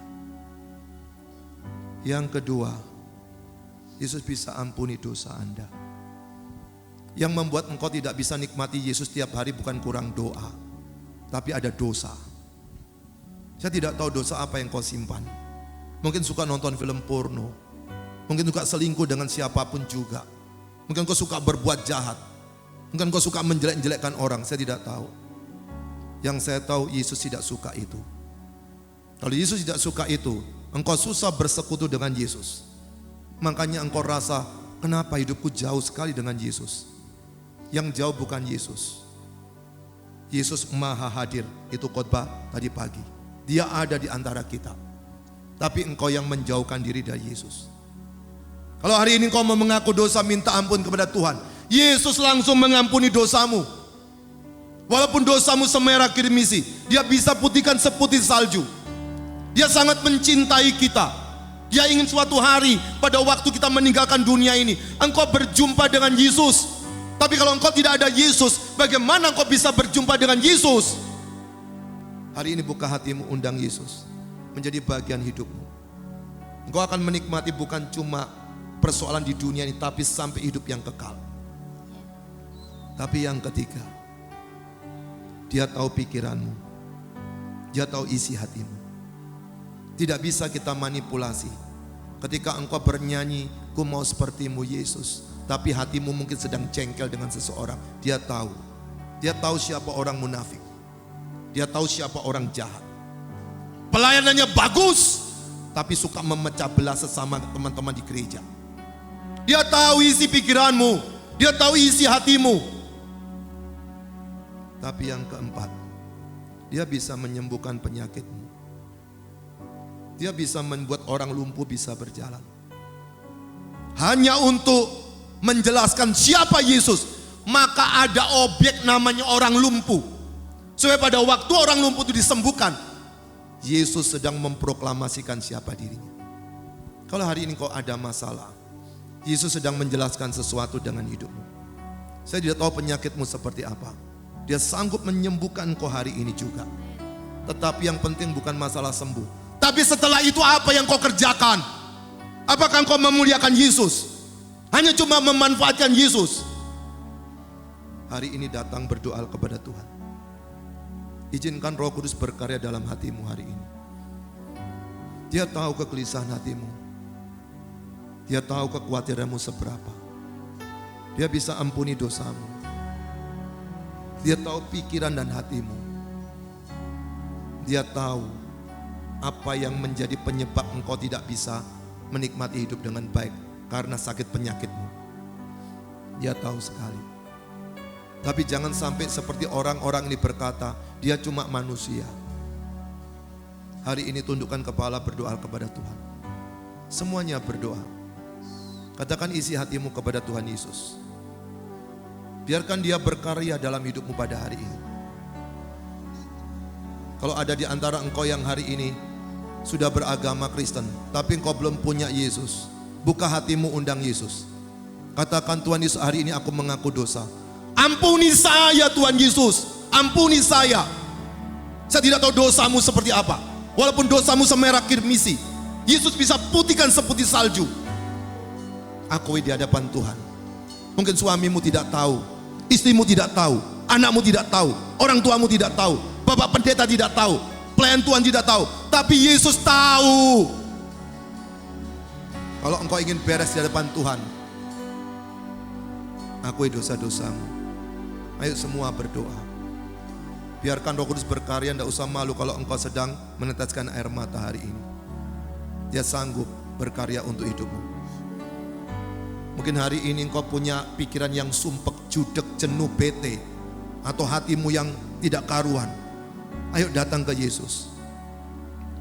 Yang kedua, Yesus bisa ampuni dosa Anda. Yang membuat engkau tidak bisa nikmati Yesus tiap hari bukan kurang doa, tapi ada dosa. Saya tidak tahu dosa apa yang kau simpan. Mungkin suka nonton film porno, mungkin suka selingkuh dengan siapapun juga, mungkin kau suka berbuat jahat. Mungkin engkau suka menjelek-jelekkan orang, saya tidak tahu. Yang saya tahu Yesus tidak suka itu. Kalau Yesus tidak suka itu, engkau susah bersekutu dengan Yesus. Makanya engkau rasa, kenapa hidupku jauh sekali dengan Yesus? Yang jauh bukan Yesus. Yesus maha hadir, itu khotbah tadi pagi. Dia ada di antara kita. Tapi engkau yang menjauhkan diri dari Yesus. Kalau hari ini engkau mau mengaku dosa, minta ampun kepada Tuhan, Yesus langsung mengampuni dosamu. Walaupun dosamu semerah kirmisi, Dia bisa putihkan seputih salju. Dia sangat mencintai kita. Dia ingin suatu hari pada waktu kita meninggalkan dunia ini, engkau berjumpa dengan Yesus. Tapi kalau engkau tidak ada Yesus, bagaimana engkau bisa berjumpa dengan Yesus? Hari ini buka hatimu, undang Yesus menjadi bagian hidupmu. Engkau akan menikmati bukan cuma persoalan di dunia ini, tapi sampai hidup yang kekal. Tapi yang ketiga, Dia tahu pikiranmu, Dia tahu isi hatimu. Tidak bisa kita manipulasi. Ketika engkau bernyanyi, ku mau sepertimu Yesus, tapi hatimu mungkin sedang jengkel dengan seseorang. Dia tahu. Dia tahu siapa orang munafik. Dia tahu siapa orang jahat. Pelayanannya bagus, tapi suka memecah belah sesama teman-teman di gereja. Dia tahu isi pikiranmu. Dia tahu isi hatimu. Tapi yang keempat, Dia bisa menyembuhkan penyakitmu. Dia bisa membuat orang lumpuh bisa berjalan. Hanya untuk menjelaskan siapa Yesus, maka ada objek namanya orang lumpuh. Supaya pada waktu orang lumpuh itu disembuhkan, Yesus sedang memproklamasikan siapa dirinya. Kalau hari ini kau ada masalah, Yesus sedang menjelaskan sesuatu dengan hidupmu. Saya tidak tahu penyakitmu seperti apa. Dia sanggup menyembuhkan kau hari ini juga. Tetapi yang penting bukan masalah sembuh. Tapi setelah itu apa yang kau kerjakan? Apakah kau memuliakan Yesus? Hanya cuma memanfaatkan Yesus? Hari ini datang berdoa kepada Tuhan. Izinkan Roh Kudus berkarya dalam hatimu hari ini. Dia tahu kegelisahan hatimu. Dia tahu kekhawatiranmu seberapa. Dia bisa ampuni dosamu. Dia tahu pikiran dan hatimu. Dia tahu apa yang menjadi penyebab engkau tidak bisa menikmati hidup dengan baik karena sakit penyakitmu. Dia tahu sekali. Tapi jangan sampai seperti orang-orang ini berkata, dia cuma manusia. Hari ini tundukkan kepala, berdoa kepada Tuhan. Semuanya berdoa. Katakan isi hatimu kepada Tuhan Yesus. Biarkan Dia berkarya dalam hidupmu pada hari ini. Kalau ada di antara engkau yang hari ini sudah beragama Kristen, tapi engkau belum punya Yesus, buka hatimu, undang Yesus. Katakan, Tuhan Yesus, hari ini aku mengaku dosa. Ampuni saya Tuhan Yesus, ampuni saya. Saya tidak tahu dosamu seperti apa. Walaupun dosamu semerah kirmisi, Yesus bisa putihkan seputih salju. Akui di hadapan Tuhan. Mungkin suamimu tidak tahu, istrimu tidak tahu, anakmu tidak tahu, orang tuamu tidak tahu, Bapak pendeta tidak tahu, pelayan Tuhan tidak tahu, tapi Yesus tahu. Kalau engkau ingin beres di hadapan Tuhan, akui dosa-dosamu. Ayo semua berdoa. Biarkan Roh Kudus berkarya, tidak usah malu kalau engkau sedang meneteskan air mata hari ini. Dia sanggup berkarya untuk hidupmu. Mungkin hari ini engkau punya pikiran yang sumpek, judek, jenuh, bete, atau hatimu yang tidak karuan. Ayo datang ke Yesus.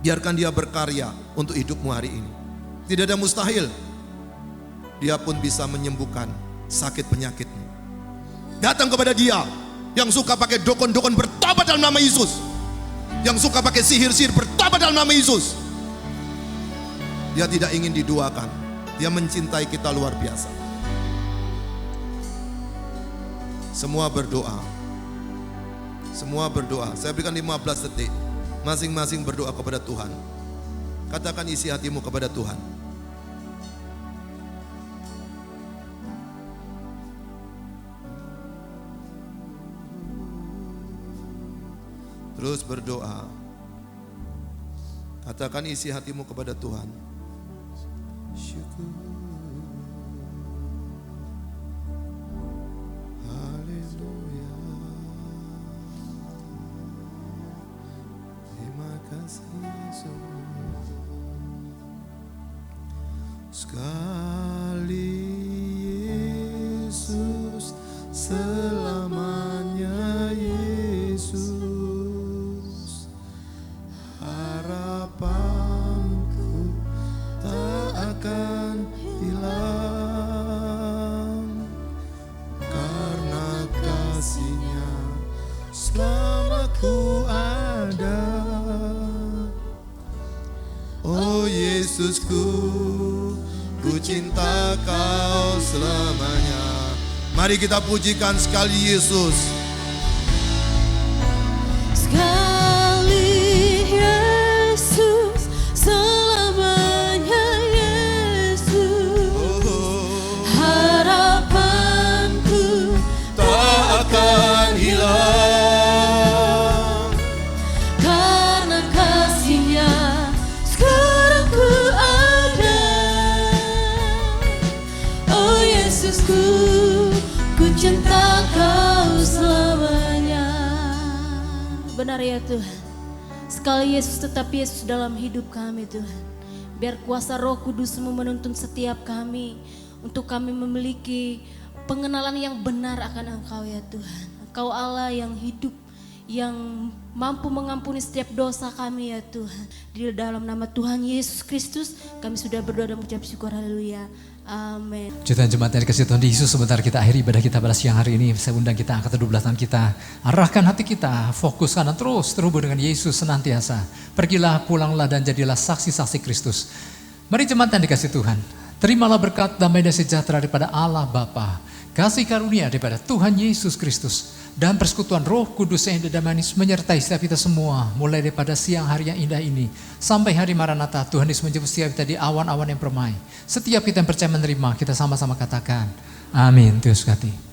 Biarkan Dia berkarya untuk hidupmu hari ini. Tidak ada mustahil. Dia pun bisa menyembuhkan sakit penyakitmu. Datang kepada Dia. Yang suka pakai dukun-dukun, bertobat dalam nama Yesus. Yang suka pakai sihir-sihir, bertobat dalam nama Yesus. Dia tidak ingin diduakan. Dia mencintai kita luar biasa. Semua berdoa. Semua berdoa. Saya berikan 15 detik. Masing-masing berdoa kepada Tuhan. Katakan isi hatimu kepada Tuhan. Terus berdoa. Katakan isi hatimu kepada Tuhan. Syukur. Haleluya. Sekali Yesus, selamanya Yesus, harapanku tak akan hilang, karena kasih-Nya selama ku ada. Oh Yesusku, ku cinta Kau selamanya. Mari kita pujikan sekali Yesus. Sekali Yesus, selamanya Yesus, harapanku Tak akan hilang, karena kasih-Nya sekarang ku ada. Oh Yesusku, ku cinta Kau selamanya. Benar ya Tuhan, sekali Yesus tetap Yesus dalam hidup kami Tuhan. Biar kuasa Roh Kudus-Mu menuntun setiap kami untuk kami memiliki pengenalan yang benar akan Engkau ya Tuhan. Engkau Allah yang hidup, yang mampu mengampuni setiap dosa kami ya Tuhan. Di dalam nama Tuhan Yesus Kristus kami sudah berdoa dan mengucap syukur, haleluya. Amin. Jutaan jemaat yang dikasih Tuhan Yesus, sebentar kita akhiri ibadah kita pada siang hari ini. Saya undang kita angkat kedua belah tangan kita, arahkan hati kita, fokuskan dan terus terhubung dengan Yesus senantiasa. Pergilah, pulanglah dan jadilah saksi-saksi Kristus. Mari jemaat yang dikasih Tuhan, terimalah berkat damai dan sejahtera daripada Allah Bapa, kasih karunia daripada Tuhan Yesus Kristus, dan persekutuan Roh Kudus yang indah dan manis menyertai setiap kita semua, mulai daripada siang hari yang indah ini sampai hari Maranatha. Tuhan Yesus menjemput setiap kita di awan-awan yang permai. Setiap kita yang percaya menerima, kita sama-sama katakan amin. Tuhan Yesus berkati.